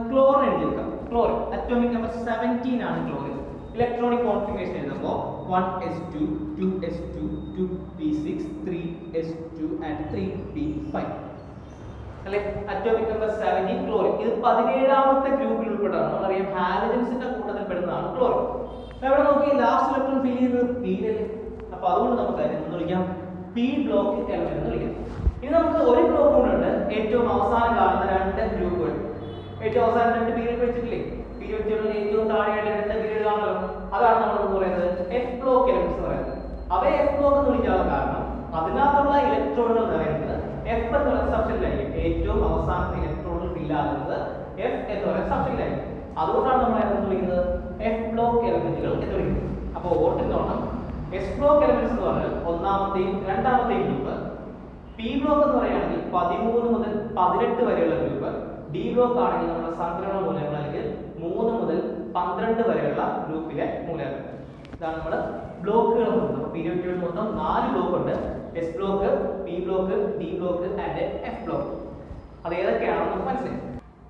ക്ലോറിൻ എഴുതി നോക്കാം. ക്ലോറിൻ അറ്റോമിക് നമ്പർ 17 ആണ് ക്ലോറിൻ. ഇലക്ട്രോണിക് കോൺഫിഗറേഷൻ എഴുതുമ്പോൾ 1s2 2s2 2p6 3s2 and 3p5 അല്ലെ. Atomic number 17 chlorine. ഇത് 17ാമത്തെ ഗ്രൂപ്പിൽ ഉൾപ്പെട്ടതാണ്. നമ്മളറിയാം ഹാലജൻസിന്റെ കൂട്ടത്തിൽ പെടുന്നതാണ് ക്ലോറിൻ. ഇവിടെ നോക്കി ലാസ്റ്റ് ഇലക്ട്രോൺ ഫിൽ ചെയ്യുന്നത് P അല്ലേ. അപ്പോൾ അതുകൊണ്ട് നമുക്ക് അതിനെ എന്ന് വിളിക്കാം P ബ്ലോക്ക് എലമെന്റ് എന്ന് വിളിക്കാം. ഇനി നമുക്ക് ഒരു ബ്ലോക്ക് കൂടെ ഉണ്ട്, ഏറ്റവും അവസാനം കാണുന്ന 2 ഗ്രൂപ്പുകൾ. ഏറ്റവും അവസാനം 2 പീരിയഡ് വെച്ചിട്ടില്ലേ, പീരിയഡ് വെച്ചിട്ടുള്ള ഏറ്റവും താഴെയായിട്ട് 2 പീരിയഡ് കാണുമല്ലോ. അതാണ് നമ്മൾ പറയുന്നത് F ബ്ലോക്ക് എലമെന്റ്സ് എന്ന് പറയുന്നത്. അവയെ F ബ്ലോക്ക് എന്ന് വിളിക്കാനുള്ള കാരണം അതിനകത്തുള്ള ഇലക്ട്രോണുകൾ നിറയുന്നത് F എന്ന് പറയുന്ന സബ്ഷെല്ലായിരിക്കും. ഏറ്റവും അവസാനത്തെ ഇലക്ട്രോണുകൾ ഫില്ലാകുന്നത് F എന്ന് പറയുന്ന സബ്ഷെല്ലായിരിക്കും. അതുകൊണ്ടാണ് നമ്മൾ എന്ന് വിളിക്കുന്നത് F ബ്ലോക്ക് എലമെന്റുകൾ എന്ന് വിളിക്കുന്നത്. അപ്പോൾ ഓർത്തിനോണം, S ബ്ലോക്ക് എലമെന്റ്സ് എന്ന് പറഞ്ഞാൽ ഒന്നാമത്തെയും രണ്ടാമത്തെയും ഗ്രൂപ്പ്. P ബ്ലോക്ക് എന്ന് പറയുകയാണെങ്കിൽ 13 മുതൽ 18 വരെയുള്ള ഗ്രൂപ്പ്. D ബ്ലോക്ക് ആണെങ്കിൽ നമ്മുടെ സംക്രമണ മൂലകങ്ങൾ അല്ലെങ്കിൽ 3 മുതൽ 12 വരെയുള്ള ഗ്രൂപ്പിലെ മൂലകങ്ങൾ. ഇതാണ് നമ്മുടെ ബ്ലോക്കുകൾ എന്ന് പറയുന്നത്. പീരിയോഡിൽ മൊത്തം 4 ബ്ലോക്ക് ഉണ്ട്. S block, P block, D block and F block. അത് ഏതൊക്കെയാണെന്ന് നമുക്ക് മനസ്സിലായി.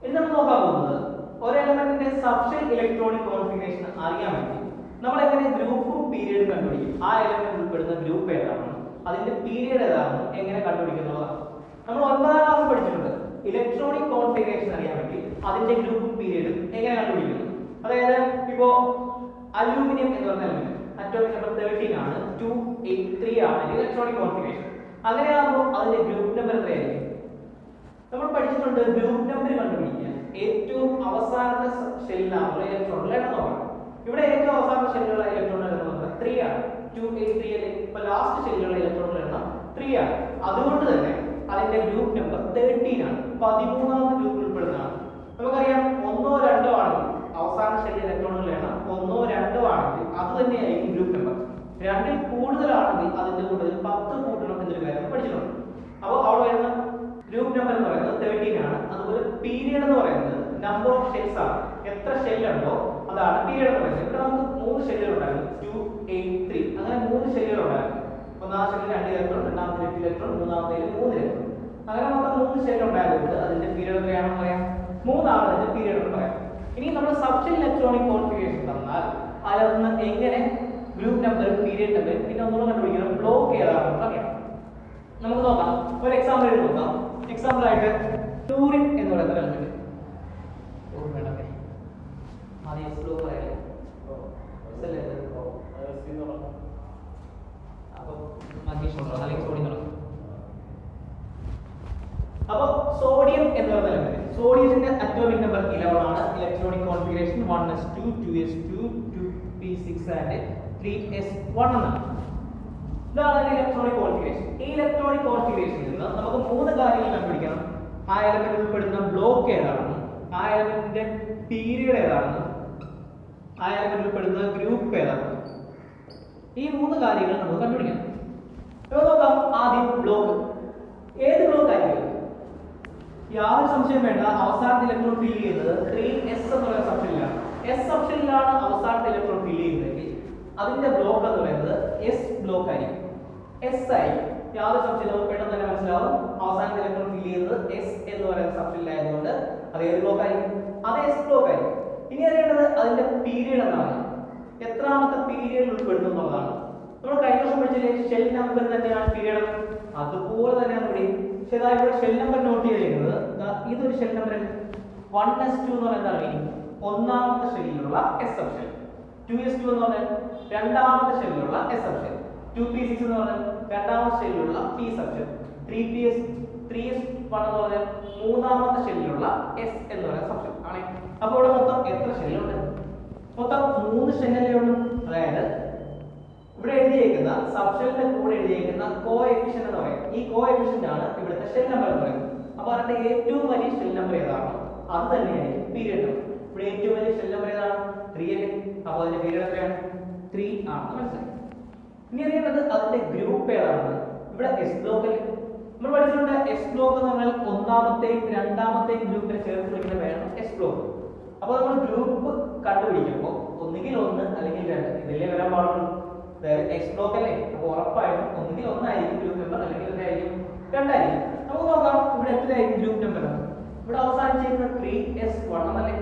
ഇനി നമ്മൾ നോക്കാൻ പോകുന്നത് ഒരു എലമെന്റിന്റെ സബ്ഷെൽ ഇലക്ട്രോണിക് കോൺഫിഗറേഷൻ അറിയാൻ വേണ്ടി നമ്മൾ എങ്ങനെ ഗ്രൂപ്പും പീരിയഡും കണ്ടുപിടിക്കും. ആ എലമെന്റ് ഉൾപ്പെടുന്ന ഗ്രൂപ്പ് ഏതാണെന്നും അതിന്റെ പീരിയഡ് ഏതാണെന്നും എങ്ങനെ കണ്ടുപിടിക്കുന്നതാണ്. നമ്മൾ 9ാം ക്ലാസ് പഠിച്ചിട്ടുണ്ട്. ഇലക്ട്രോണിക് കോൺഫിഗറേഷൻ അറിയാൻ വേണ്ടി അതിന്റെ ഗ്രൂപ്പും പീരിയഡും എങ്ങനെ കണ്ടുപിടിക്കുന്നു. അതായത് ഇപ്പോ അലൂമിനിയം എന്ന് പറഞ്ഞ എലമെന്റ് അറ്റോമിക് നമ്പർ 13 ആണ്, 283 ആണ് ഇലക്ട്രോണിക് കോൺഫിഗറേഷൻ. അങ്ങനെയാകുമ്പോൾ അതിന്റെ ഗ്രൂപ്പ് നമ്പർ എത്രയായിരിക്കും? നമ്മൾ പഠിച്ചിട്ടുണ്ട് ഗ്രൂപ്പ് നമ്പർ കണ്ടുപിടിക്കാൻ ഏറ്റവും അവസാനത്തെ ഷെല്ലിലുള്ള ഇലക്ട്രോണുകൾ എണ്ണം നോക്കണം. ഇവിടെ ഏറ്റവും അവസാനത്തെ ഷെല്ലിലുള്ള ഇലക്ട്രോണുകളുടെ എണ്ണം 3 ആണ്. 283 ലെ ഇപ്പോൾ ലാസ്റ്റ് ഷെല്ലിലുള്ള ഇലക്ട്രോണുകളുടെ എണ്ണം 3 ആണ്. അതുകൊണ്ട് തന്നെ അതിന്റെ ഗ്രൂപ്പ് നമ്പർ 13 ആണ്, 13ാമത്തെ ഗ്രൂപ്പിൽ ഉൾപ്പെടുന്നതാണ്. നമുക്കറിയാം 1 2 ആണെങ്കിൽ അവസാന ഷെല്ലിൽ ഇലക്ട്രോണുകളുടെ എണ്ണം 1 2 ആണെങ്കിൽ അത് തന്നെയായിരിക്കും ഗ്രൂപ്പ് നമ്പർ. 2ൽ കൂടുതലാണെങ്കിൽ അതിന്റെ കൂടുതൽ 10 കൂട്ടണം എന്നൊരു കാര്യം പഠിച്ചിട്ടുണ്ട്. അപ്പോൾ അവിടെ വരുന്ന ഗ്രൂപ്പ് നമ്പർ എന്ന് പറയുന്നത് 13 ആണ്. അതുപോലെ പീരിയഡ് എന്ന് പറയുന്നത് നമ്പർ ഓഫ് ഷെൽസ് ആണ്. എത്ര ഷെല്ലുണ്ടോ അതാണ് പീരിയഡ് എന്ന് പറയുന്നത്. ഇവിടെ നമുക്ക് 3 ഷെല്ലുകൾ ഉണ്ടായിരുന്നു, 2 8 3 അങ്ങനെ 3 ഷെല്ലുകൾ ഉണ്ടായിരുന്നു. ഒന്നാം ഷെല്ലിൽ 2 ഇലക്ട്രോൺ, രണ്ടാമത്തെ 8 ഇലക്ട്രോൺ, മൂന്നാമത്തേൽ 3 ഇലക്ട്രോൺ. അങ്ങനെ മൊത്തം 3 ഷെല്ല് ഉണ്ടായതുകൊണ്ട് അതിന്റെ പീരിയഡ് എത്രയാണെന്ന് പറയാം? 3 ആണ് അതിന്റെ പീരിയഡ് എന്ന് പറയാം. ഇനി നമ്മൾ സബ്ഷെൽ ഇലക്ട്രോണിക് കോൺഫിഗറേഷൻ തന്നാൽ അതിൽ നിന്ന് എങ്ങനെ ഗ്രൂപ്പ് നമ്പർ, പീരിയഡ് നമ്പർ, പിന്നെ ഒന്നുകൂടെ കണ്ടുപിടിക്കണം ബ്ലോക്ക് ഏതാണെന്ന് പറയാം. നമുക്ക് നോക്കാം, ഒരു എക്സാമ്പിൾ എഴുതി നോക്കാം. എക്സാമ്പിൾ ആയിട്ട് ഫ്ലൂറിൻ എന്ന് പറയുന്ന എലമെന്റ് അപ്പൊ സോഡിയം എന്ന് പറയുന്ന എലമെന്റ്, സോഡിയത്തിന്റെ അറ്റോമിക് നമ്പർ 11 ആണ്. Electronic configuration 1s2 2s2 2p6 and 3s1 എന്നാണ്. ഇതാണ് ഇലക്ട്രോണിക് കോൺഫിഗറേഷൻ. ഈ ഇലക്ട്രോണിക് കോൺഫിഗറേഷനിൽ നിന്ന് നമുക്ക് 3 കാര്യങ്ങൾ കണ്ടുപിടിക്കണം. ആ എലമെന്റിൽ ഉൾപ്പെടുന്ന ബ്ലോക്ക് ഏതാണെന്ന്, ആ എലമെന്റിന്റെ പീരിയഡ് ഏതാണെന്ന്, ആ എലമെന്റിൽ ഉൾപ്പെടുന്ന ഗ്രൂപ്പ് ഏതാണെന്ന്. ഈ 3 കാര്യങ്ങൾ നമുക്ക് കണ്ടുപിടിക്കണം. ഇപ്പോൾ നോക്കാം, ആദ്യം ബ്ലോക്ക്. ഏത് ബ്ലോക്ക് ആയിരിക്കും? യാതൊരു സംശയം വേണ്ട, അവസാനത്തെ ഇലക്ട്രോൺ ഫിൽ ചെയ്യുന്നത് 3s എന്നുള്ള സബ്ഷെല്ലിലാണ്. എസ് സബ്ഷെല്ലിലാണ് അവസാനത്തെ ഇലക്ട്രോൺ ഫിൽ ചെയ്യുന്നതെങ്കിൽ അതിന്റെ ബ്ലോക്ക് എന്ന് പറയുന്നത് എസ് ബ്ലോക്ക് ആയിരിക്കും. എസ് ആയി യാതൊരു സംശയം നമുക്ക് പെട്ടെന്ന് തന്നെ മനസ്സിലാവും. അവസാനത്തെ ഇലക്ട്രോൺ ഫിൽ ചെയ്യുന്നത് എസ് എന്ന് പറയുന്ന സബ്ഷെല്ലിലായതുകൊണ്ട് അത് ഏത് ബ്ലോക്ക് ആയിരിക്കും? അത് എസ് ബ്ലോക്ക് ആയിരിക്കും. ഇനി അറിയേണ്ടത് അതിന്റെ പീരിയഡ് എന്നാണ്. എത്രാമത്തെ പീരിയഡിൽ ഉൾപ്പെടുന്നു എന്നുള്ളതാണ്. നമ്മൾ കഴിഞ്ഞ ദിവസം പഠിച്ചില്ലേ ഷെൽ നമ്പർ തന്നെയാണ് പീരിയഡ്, അതുപോലെ തന്നെയാണ് ഇവിടെ. പക്ഷേ ഇവിടെ ഷെൽ നമ്പർ നോട്ട് ചെയ്തിരിക്കുന്നത് ഇതൊരു ഷെൽ നമ്പർ 1s2 എന്ന് പറയുന്നത് ഒന്നാമത്തെ ഷെല്ലിലുള്ള എസ് സബ്ഷെൽ, 2s2 എന്ന് പറഞ്ഞാൽ രണ്ടാമത്തെ ഷെല്ലിലുള്ള എസ് സബ്ഷെൽ, 2p6 എന്ന് പറഞ്ഞാൽ രണ്ടാമത്തെ ഷെല്ലിലുള്ള പി സബ്ഷെൽ, 3s1 എന്ന് പറഞ്ഞാൽ മൂന്നാമത്തെ ഷെല്ലിലുള്ള എസ് എന്ന് പറയുന്ന സബ്ഷെൽ ആണ്. അപ്പോൾ ഇവിടെ മൊത്തം എത്ര ഷെല്ലുണ്ട്? മൊത്തം 3 ഷെല്ലല്ലേ ഉള്ളൂ. അതായത് ഇവിടെ എഴുതിയിരിക്കുന്ന സബ്ഷെല്ലിന്റെ കൂടെ എഴുതിയിരിക്കുന്ന കോഎഫിഷ്യന്റ് എന്ന് പറയും. ഈ കോഎഫിഷ്യന്റ് ആണ് ഇവിടുത്തെ ഷെൽ നമ്പർ എന്ന് പറയുന്നത്. അപ്പോൾ അതിന്റെ ഏറ്റവും വലിയ ഷെൽ നമ്പർ ഏതാണോ അത് തന്നെയായിരിക്കും പീരിയഡ് നമ്പർ. ഇവിടെ ഏറ്റവും വലിയ ഷെൽ നമ്പർ ഏതാണ്? 3 അല്ലേ. അപ്പോൾ അതിന്റെ പീരിയഡ് എത്രയാണ്? 3 ആണെന്ന് മനസ്സിലായി. ഇനി അറിയേണ്ടത് അതിന്റെ ഗ്രൂപ്പ് ഏതാണെന്ന്. ഇവിടെ എസ് ബ്ലോക്ക് അല്ലേ. നമ്മൾ പഠിച്ചിട്ടുണ്ട് എസ് ബ്ലോക്ക് എന്ന് പറഞ്ഞാൽ ഒന്നാമത്തെയും രണ്ടാമത്തെയും ഗ്രൂപ്പിനെ ചേർത്ത് വിളിക്കുന്ന പേരാണ് എസ് ബ്ലോക്ക്. അപ്പോൾ നമ്മൾ ഗ്രൂപ്പ് കണ്ടുപിടിക്കുമ്പോൾ ഒന്നുകിൽ 1 അല്ലെങ്കിൽ 2 ഇതിലേ വരാൻ പാടുള്ളൂ. എക്സ് ബ്ലോക്ക് അല്ലേ, അപ്പോൾ ഉറപ്പായിട്ടും ഒന്നുകിൽ 1 ആയിരിക്കും ഗ്രൂപ്പ് നമ്പർ, അല്ലെങ്കിൽ 2 ആയിരിക്കും. നമുക്ക് നോക്കാം ഇവിടെ എത്രയായിരിക്കും ഗ്രൂപ്പ് നമ്പർ. ഇവിടെ അവസാനിച്ചിരിക്കുന്ന 3s1 എന്നല്ലേ.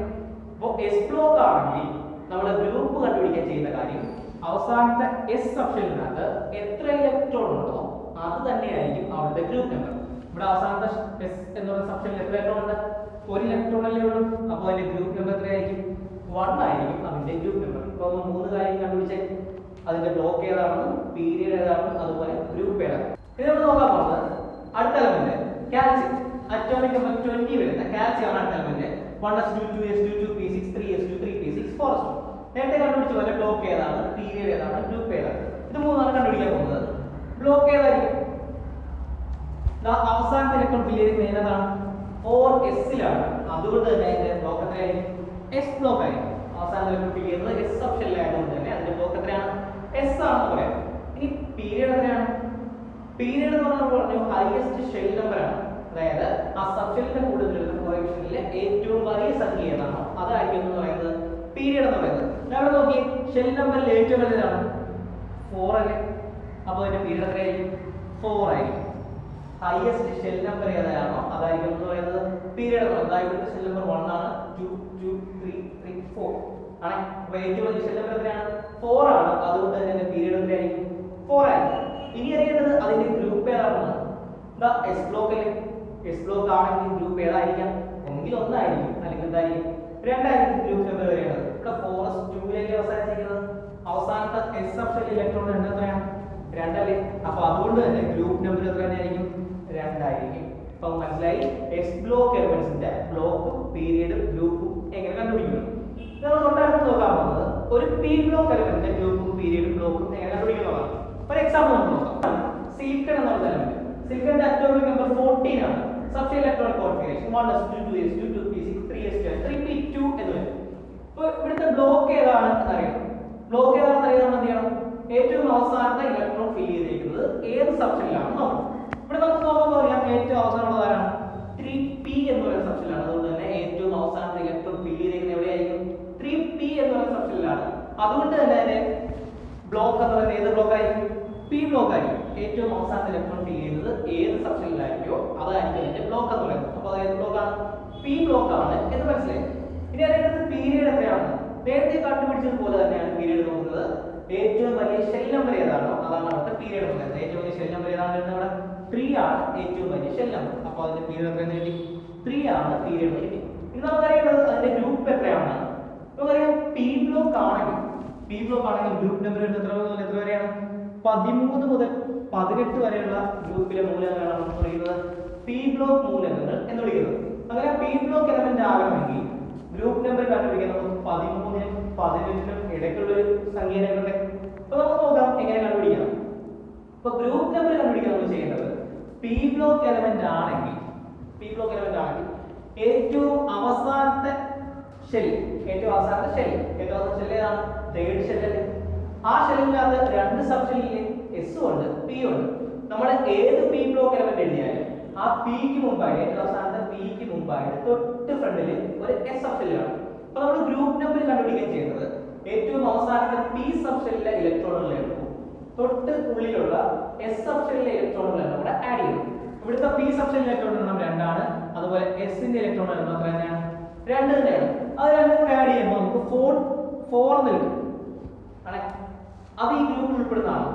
അപ്പോൾ എസ് ബ്ലോക്ക് ആണെങ്കിൽ നമ്മൾ ഗ്രൂപ്പ് കണ്ടുപിടിക്കാൻ ചെയ്യുന്ന കാര്യം അവസാനത്തെ എസ് സബ്ഷെല്ലിനകത്ത് എത്ര ഇലക്ട്രോൺ ഉണ്ടോ അത് തന്നെയായിരിക്കും അവിടുത്തെ ഗ്രൂപ്പ് നമ്പർ. ഇവിടെ അവസാനത്തെ എസ് എന്ന് പറയുന്ന സബ്ഷെല്ലിൽ എത്ര ഇലക്ട്രോൺ ഉണ്ട്? 1 ഇലക്ട്രോൺ അല്ലേ ഉള്ളൂ. അപ്പോൾ അതിന്റെ ഗ്രൂപ്പ് നമ്പർ എത്രയായിരിക്കും? 1 ആയിരിക്കും അതിന്റെ ഗ്രൂപ്പ് നമ്പർ. ഇപ്പോൾ 3 കാര്യം കണ്ടുപിടിച്ചേ, അതിന്റെ ബ്ലോക്ക് ഏതാണെന്നും പീരിയഡ് ഏതാണെന്നും അതുപോലെ ഗ്രൂപ്പ് ഏതാണ്. ഇത് നമ്മൾ നോക്കാൻ പോകുന്നത് അടുത്ത എലമെന്റ് കാൽസ്യം. അറ്റോമിക് നമ്പർ 20 വരുന്ന കാൽസ്യം ആണ് അടുത്ത element. 1s2 2s2 2p6 3s2 3p6 4s2. നേരത്തെ കണ്ടുപിടിച്ചു പോലെ ബ്ലോക്ക് ഏതാണ്, പീരിയഡ് ഏതാണ്, ഗ്രൂപ്പ് ഏതാണ്. ഇത് 3 കണ്ടുപിടിക്കാൻ പോകുന്നത്. ബ്ലോക്ക് ഏതായിരിക്കും? അവസാനത്തെ ഇലക്ട്രോൺ ഫിൽ ചെയ്തിരിക്കുന്നത് ഏതാണ്? 4s-ലാണ്. അതുകൊണ്ട് തന്നെ അതിന്റെ ബ്ലോക്ക് എത്രയായിരിക്കും? എസ് ബ്ലോക്ക് ആയിരിക്കും. അവസാനത്തെ ഇലക്ട്രോൺ ഫിൽ ചെയ്യുന്നത് എസ് സബ്ഷെല്ലിലായതുകൊണ്ട് തന്നെ അതിന്റെ ബ്ലോക്ക് എത്രയാണ്? എസ് ആണെന്ന് പറയാം. ഇനി പീരിയഡ് എത്രയാണ്? പീരിയഡ് എന്ന് പറഞ്ഞു ഹൈയസ്റ്റ് ഷെൽ നമ്പർ ആണ്. അതായത് ആ സബ്ഷെല്ലിന്റെ കൂടെ വരുന്ന കോഎഫിഷ്യന്റിലെ ഏറ്റവും വലിയ സംഖ്യ ഏതാണോ അതായിരിക്കും എന്ന് പറയുന്നത് പീരിയഡ് എന്ന് പറയുന്നത്. അവിടെ നോക്കി ഷെൽ നമ്പറിൽ ഏറ്റവും വലുതാണ് 4 അല്ലേ. അപ്പോൾ അതിന്റെ പീരിയഡ് എത്രയായിരിക്കും? 4 ആയിരിക്കും. ഹൈയസ്റ്റ് ഷെൽ നമ്പർ ഏതാണോ അതായിരിക്കും എന്ന് പറയുന്നത് പീരിയഡ് എന്ന് പറയുന്നത്. ഇവിടുത്തെ ഷെൽ നമ്പർ 1 ആണ്, 2 2 3 3 4 ആണ്. അപ്പോൾ ഏറ്റവും വലിയ ഷെൽ നമ്പർ എത്രയാണ്? 4 ആണ്. അതുകൊണ്ട് തന്നെ പീരിയഡ് എത്രയായിരിക്കും? 4 ആയിരിക്കും. ഇനി അറിയേണ്ടത് അതിന്റെ ഗ്രൂപ്പ് ഏതാണെന്നാണ്. എസ് ബ്ലോക്ക് അല്ലേ. എസ് ബ്ലോക്ക് ആണെങ്കിൽ ഗ്രൂപ്പ് ഏതായിരിക്കാം? ഒന്നുകിൽ 1 ആയിരിക്കും, അല്ലെങ്കിൽ എന്തായിരിക്കും? 2 ആയിരിക്കും ഗ്രൂപ്പ് നമ്പർ വരേണ്ടത്. ഇവിടെ 4s2 അവസാനിച്ചിരിക്കുന്നത്. അവസാനത്തെ s സബ്ഷെൽ ഇലക്ട്രോൺ എത്രയാണ്? 2 അല്ലേ? അപ്പൊ അതുകൊണ്ട് തന്നെ ഗ്രൂപ്പ് നമ്പർ എത്ര തന്നെയായിരിക്കും? 2 ആയിരിക്കും. അപ്പൊ മനസ്സിലായി s ബ്ലോക്ക് എലമെന്റ്സിന്റെ ബ്ലോക്കും പീരിയഡും ഗ്രൂപ്പും എങ്ങനെ കണ്ടുപിടിക്കണം. നമ്മൾ തൊട്ടടുത്ത് നോക്കാൻ പോകുന്നത് ഒരു p ബ്ലോക്ക് എലമെന്റിന്റെ ഗ്രൂപ്പും പീരിയഡും ബ്ലോക്കും എങ്ങനെ കണ്ടുപിടിക്കുന്നതാണ്. ഒരു എക്സാമ്പിൾ നമുക്ക് നോക്കാം. സിലിക്കൺ എന്ന എലമെന്റ്, സിലിക്കന്റെ അറ്റോമിക് നമ്പർ 14 ആണ്. Subshell electronic configuration 1s2 2s2 2p6 3s2 3p2 എന്ന് വരും. അപ്പോൾ ഇവിടുത്തെ ബ്ലോക്ക് ഏതാണ് എന്നറിയണം. ബ്ലോക്ക് ഏതാണെന്ന് അറിയാൻ നമ്മൾ എന്ത് ചെയ്യണം? ഏറ്റവും അവസാനത്തെ ഇലക്ട്രോൺ ഫിൽ ചെയ്തിരിക്കുന്നത് ഏത് സബ്ഷെല്ലിലാണെന്ന് നോക്കണം. ഇവിടെ നമുക്ക് നോക്കുമ്പോൾ അറിയാം ഏറ്റവും അവസാനമുള്ളത് ആരാണ്? 3p എന്ന് പറയുന്ന സബ്ഷെല്ലാണ്. അതുകൊണ്ട് തന്നെ ഏറ്റവും അവസാനത്തെ ഇലക്ട്രോൺ ഫിൽ ചെയ്തിരിക്കുന്നത് എവിടെയായിരിക്കും? 3p എന്ന് പറയുന്ന സബ്ഷെല്ലാണ്. അതുകൊണ്ട് തന്നെ അതിന്റെ ബ്ലോക്ക് എന്ന് പറയുന്നത് ഏത് ബ്ലോക്ക് ആയിരിക്കും? p ബ്ലോക്ക് ആയിരിക്കും. ഏറ്റവും അവസാനത്തെ ഇലക്ട്രോൺ ഫിൽ ചെയ്യുന്നത് ഏത് സബ്ഷെല്ലിലായിരിക്കോ അതായിരിക്കും അതിന്റെ ബ്ലോക്ക് എന്ന് പറയുന്നത്. അപ്പോൾ അത് ഏത് ബ്ലോക്കാണ്? p ബ്ലോക്ക് ആണ് എന്ന് മനസ്സിലായി. ഇനി അറിയേണ്ടത് പീരിയഡ് എത്രയാണ്. നേരത്തെ കണ്ടുപിടിച്ചതുപോലെ തന്നെയാണ് പീരിയഡ് നോക്കുന്നത്. ഏറ്റവും വലിയ ഷെൽ നമ്പർ ഏതാണോ അതാണ് അവിടുത്തെ പീരിയഡ് എന്ന് പറയുന്നത്. ഏറ്റവും വലിയ ഷെൽ നമ്പർ ഏതാണ് വരുന്നത്? ഇവിടെ 3 ആണ് ഏറ്റവും വലിയ ഷെൽ നമ്പർ. അപ്പോൾ അതിന്റെ പീരിയഡ് എത്രയെന്ന് കിട്ടി? 3 ആണ് പീരിയഡ് കിട്ടി. ഇനി നമുക്കറിയേണ്ടത് അതിന്റെ ഗ്രൂപ്പ് എത്രയാണ്. നമുക്കറിയാം p ബ്ലോക്ക് ആണെങ്കിൽ ഗ്രൂപ്പ് നമ്പർ എത്ര വരെയാണ്? 13 മുതൽ 18 വരെയുള്ള ഗ്രൂപ്പിലെ മൂലകങ്ങളാണ് നമ്മൾ പറയുന്നത് p ബ്ലോക്ക് മൂലകങ്ങൾ എന്ന് വിളിക്കുന്നത്. അങ്ങനെ p ബ്ലോക്ക് എലമെന്റ് ആകണമെങ്കിൽ ഗ്രൂപ്പ് നമ്പർ കണ്ടുപിടിക്കാൻ നമുക്ക് 13നും 18നും ഇടയ്ക്കുള്ള ഒരു സംഖ്യ ഉണ്ട്. അപ്പോൾ നമുക്ക് നോക്കാം എങ്ങനെ കണ്ടുപിടിക്കണം. അപ്പോൾ ഗ്രൂപ്പ് നമ്പർ കണ്ടുപിടിക്കാൻ നമ്മൾ ചെയ്യേണ്ടത് p ബ്ലോക്ക് എലമെന്റ് ആണെങ്കിൽ ഏറ്റവും അവസാനത്തെ ഷെൽ ഏതാണ്? Third shell. ആ ഷെല്ലിനകത്ത് 2 സബ് ഷെല്ലിൽ s ഉണ്ട് p ഉണ്ട്. നമ്മൾ ഏത് p ബ്ലോക്ക് എലമെന്റ് എഴുതിയാലും ആ p ക്ക് മുമ്പായി ഏറ്റവും അവസാനത്തെ p ക്ക് മുമ്പായി തൊട്ട് ഫ്രണ്ടിൽ ഒരു s സബ് ഷെല്ലാണ്. അപ്പോൾ നമ്മൾ ഗ്രൂപ്പ് നമ്പർ കണ്ടുപിടിക്കാൻ ചെയ്യുന്നത് ഏറ്റവും അവസാനത്തെ p സബ് ഷെല്ലിലെ ഇലക്ട്രോണുകളുടെ എണ്ണവും തൊട്ട് ഉള്ളിലുള്ള s സബ് ഷെല്ലിലെ ഇലക്ട്രോണുകളുടെ എണ്ണം കൂടെ ആഡ് ചെയ്യും. ഇവിടുത്തെ p സബ് ഷെല്ലിലെ ഇലക്ട്രോൺ എണ്ണം 2 ആണ്. അതുപോലെ s ന്റെ ഇലക്ട്രോൺ എണ്ണം എത്ര തന്നെയാണ്? 2 തന്നെയാണ്. അത് രണ്ടും കൂടെ ആഡ് ചെയ്യുമ്പോൾ നമുക്ക് 4 എന്ന് കിട്ടും. അത് ഈ ഗ്രൂപ്പിൽ ഉൾപ്പെടുന്നതാണ്.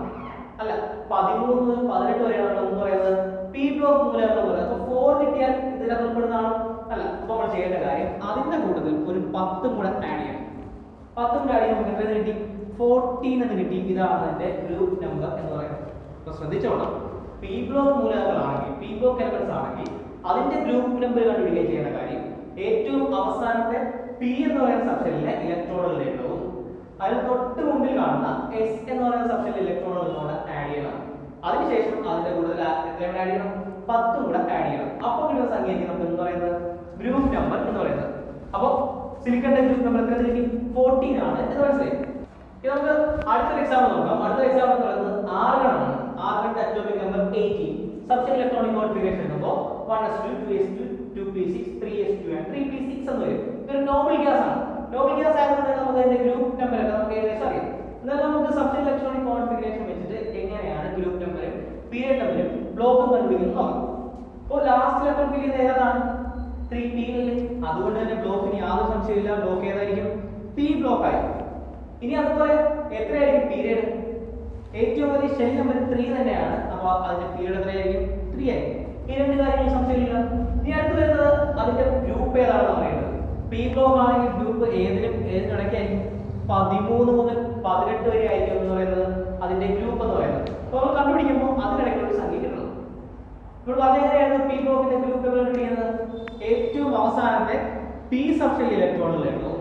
അല്ല 13 മുതൽ 18 വരെയാണ് നമ്മൾ പറയുന്നത് p ബ്ലോക്ക് മൂലകങ്ങൾ എന്ന് പറയുന്നത്. അപ്പോൾ 4 കിട്ടിയാൽ ഇതിനകത്ത് ഉൾപ്പെടുന്നതാണ് അല്ല. അപ്പോൾ നമ്മൾ ചെയ്യേണ്ട കാര്യം അതിന്റെ കൂട്ടത്തിൽ ഒരു 10 കൂടെ ആഡ് ചെയ്യണം. 10 കൂടെ ആഡ് ചെയ്യുമ്പോൾ നമുക്ക് എത്ര കിട്ടി? 14 എന്ന് കിട്ടി. ഇതാണ് അതിന്റെ ഗ്രൂപ്പ് നമ്പർ എന്ന് പറയുന്നത്. അപ്പോൾ ശ്രദ്ധിച്ചോളാം, p ബ്ലോക്ക് മൂലകങ്ങളാണെങ്കിൽ p ബ്ലോക്ക് എലമെന്റ്സ് ആണെങ്കിൽ അതിന്റെ ഗ്രൂപ്പ് നമ്പർ കണ്ടുപിടിക്കാൻ ചെയ്യുന്ന കാര്യം ഏറ്റവും അവസാനത്തെ p എന്ന് പറയുന്ന സബ്ഷെല്ലിലെ ഇലക്ട്രോണുകളുടെ എണ്ണവും അതിന് തൊട്ട് മുമ്പിൽ കാണുന്ന s എന്ന് പറയുന്ന സബ്ഷെല്ലിലെ ഇലക്ട്രോണുകളോട് ആഡ് ചെയ്യണം. അതിനുശേഷം അതിന്റെ കൂടുതൽ എത്ര ആഡ് ചെയ്യണം? 10 കൂടെ ആഡ് ചെയ്യണം. അപ്പോൾ കിട്ടുന്ന സംഖ്യയ്ക്ക് നമുക്ക് എന്ന് പറയുന്നത് ഗ്രൂപ്പ് നമ്പർ എന്ന് പറയുന്നത്. അപ്പോൾ സിലിക്കന്റെ ഗ്രൂപ്പ് നമ്പർ എത്ര കിട്ടി? 14 ആണ് എന്ന് മനസ്സിലായി. ഇനി നമുക്ക് അടുത്തൊരു എക്സാമ്പിൾ നോക്കാം. അടുത്ത എക്സാമ്പിൾ എന്ന് പറയുന്നത് ആർഗൺ ആണ്. ആർഗണിന്റെ atomic number 18. Subshell electronic configuration എടുക്കുമ്പോൾ 1s2 2s2 2p6 3s2 3p6 എന്ന് വരും. ഇതൊരു നോബൽ ഗ്യാസ് ആണ്. നോബൽ ഗ്യാസ് ആയതുകൊണ്ട് നമുക്ക് അതിന്റെ ഗ്രൂപ്പ് നമ്പർ ഒക്കെ നമുക്ക് ഏകദേശം അറിയാം. എന്നാൽ നമുക്ക് സബ്ഷെൽ ഇലക്ട്രോണിക് കോൺഫിഗറേഷൻ വെച്ചിട്ട് എങ്ങനെയാണ് ഗ്രൂപ്പ് നമ്പറും പീരിയഡ് നമ്പറും ബ്ലോക്കും കണ്ടുപിടിക്കുന്നത് നോക്കാം. അപ്പോൾ ലാസ്റ്റ് ഇലക്ട്രോൺ ഫിൽ ചെയ്യുന്നത് ഏതാണ്? 3p അല്ലേ. അതുകൊണ്ട് തന്നെ ബ്ലോക്കിന് യാതൊരു സംശയമില്ല. ബ്ലോക്ക് ഏതായിരിക്കും? p ബ്ലോക്ക് ആയിരിക്കും. ഇനി അതുപോലെ എത്രയായിരിക്കും പീരിയഡ്? ഏറ്റവും വലിയ ഷെൽ നമ്പർ 3 തന്നെയാണ്. അപ്പോൾ അതിന്റെ പീരിയഡ് എത്രയായിരിക്കും? 3 ആയിരിക്കും. ഈ രണ്ട് കാര്യങ്ങൾ സംശയമില്ല. ഇനി അടുത്ത് വരുന്നത് അതിന്റെ ഗ്രൂപ്പ് ഏതാണെന്ന് പറയുന്നത്. p ബ്ലോക്ക് ആണെങ്കിൽ ഗ്രൂപ്പ് ഏതിനിടയ്ക്കായിരിക്കും? 13 മുതൽ 18 വരെ ആയിരിക്കും എന്ന് പറയുന്നത് അതിന്റെ ഗ്രൂപ്പ് എന്ന് പറയുന്നത്. അപ്പോൾ നമ്മൾ കണ്ടുപിടിക്കുമ്പോൾ അതിനിടയ്ക്കുള്ള സംഖ്യ കിട്ടണം. നമ്മൾ പറഞ്ഞെങ്ങനെയാണ് p ബ്ലോക്കിന്റെ ഗ്രൂപ്പ് കണ്ടുപിടിക്കുന്നത്? ഏറ്റവും അവസാനത്തെ p സബ്ഷെൽ ഇലക്ട്രോണുകളുടെ എണ്ണവും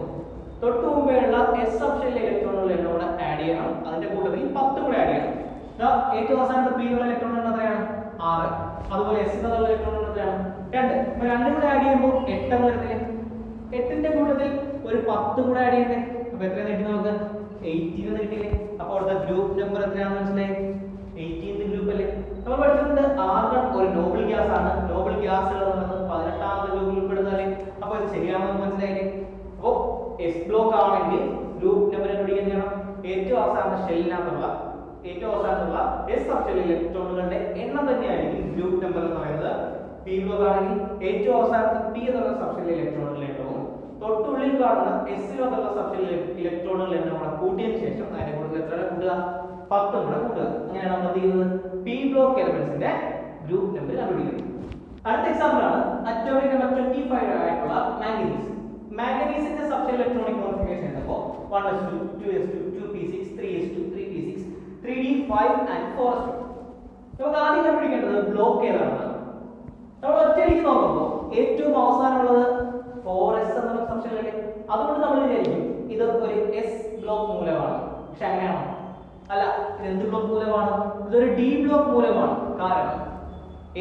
തൊട്ട് മുമ്പേയുള്ള s സബ്ഷെൽ ഇലക്ട്രോണുകളുടെ എണ്ണം കൂടെ ആഡ് ചെയ്യണം. അതിന്റെ കൂട്ടത്തിൽ 10 കൂടെ ആഡ് ചെയ്യണം. ഏറ്റവും അവസാനത്തെ p ഉള്ള ഇലക്ട്രോൺ എണ്ണം എത്രയാണ്? 6. അതുപോലെ s എന്നുള്ള ഇലക്ട്രോൺ എണ്ണം എത്രയാണ്? 2. അപ്പോൾ രണ്ടും കൂടെ ആഡ് ചെയ്യുമ്പോൾ 8 എന്ന് വരത്തില്ലേ? 8ന്റെ കൂട്ടത്തിൽ ഒരു 10 കൂടെ ആഡ് ചെയ്യണ്ടേ? അപ്പോൾ എത്രയാണ് കിട്ടി? നമുക്ക് 18 എന്ന് കിട്ടിയില്ലേ? അപ്പോൾ അവിടുത്തെ ഗ്രൂപ്പ് നമ്പർ എത്രയാണെന്ന് മനസ്സിലായി? 18th ഗ്രൂപ്പ് അല്ലേ? നമ്മൾ പഠിച്ചിട്ടുണ്ട് ആർഗൺ ഒരു നോബൽ ഗ്യാസ് ആണ്. നോബൽ ഗ്യാസുകൾ എന്ന് പറയുന്നത് 18ാമത്തെ ഗ്രൂപ്പിൽ ഉൾപ്പെടുന്നതല്ലേ? അപ്പോൾ ഇത് ശരിയാണെന്ന് മനസ്സിലായില്ലേ? അപ്പോൾ s ബ്ലോക്ക് ആണെങ്കിൽ ഗ്രൂപ്പ് നമ്പർ കണ്ടുപിടിക്കാൻ ചെയ്യണം ഏറ്റവും അവസാനത്തെ ഷെല്ലിനകത്തുള്ള s സബ്ഷെൽ ഇലക്ട്രോണുകളുടെ എണ്ണം തന്നെയായിരിക്കും ഗ്രൂപ്പ് നമ്പർ എന്ന് പറയുന്നത്. p ബ്ലോക്ക് ആണെങ്കിൽ ഏറ്റവും അവസാനത്തെ p എന്നുള്ള സബ്ഷെൽ ഇലക്ട്രോണുകളുടെ എണ്ണവും തൊട്ടുള്ളിൽ കാണുന്ന s എന്നുള്ള സബ്ഷെൽ ഇലക്ട്രോണുകളുടെ എണ്ണം കൂടെ കൂട്ടിയതിനു ശേഷം അതിനെ കൂടുതൽ എത്ര കൂട്ടുക? 10 കൂടെ കൂട്ടുക. അങ്ങനെയാണ് നമ്മൾ ചെയ്യുന്നത് p ബ്ലോക്ക് എലമെന്റ്സിന്റെ ഗ്രൂപ്പ് നമ്പർ കണ്ടുപിടിക്കുന്നത്. അടുത്ത എക്സാമ്പിൾ ആണ് അറ്റോമിക് നമ്പർ 25 ആയിട്ടുള്ള മാംഗനീസ്. മാംഗനീസിന്റെ സബ്ഷെൽ ഇലക്ട്രോണിക് കോൺഫിഗറേഷൻ എടുക്കുമ്പോൾ 1s2 2s2 2p6 3s2 3p6 3d 5 and 4s2. നമുക്ക് ആദ്യം കണ്ടുപിടിക്കേണ്ടത് ബ്ലോക്ക് ഏതാണെന്ന്. നമ്മൾ ഒറ്റയടിക്ക് നോക്കുമ്പോൾ ഏറ്റവും അവസാനമുള്ളത് 4s എന്നുള്ള സബ്ഷെൽ. അതുകൊണ്ട് നമ്മൾ വിചാരിക്കും ഇത് ഒരു എസ് ബ്ലോക്ക് മൂലമാണ്. പക്ഷെ അങ്ങനെയാണോ? അല്ല. ഇത് എന്ത് ബ്ലോക്ക് മൂലമാണ്? ഇതൊരു ഡി ബ്ലോക്ക് മൂലമാണ്. കാരണം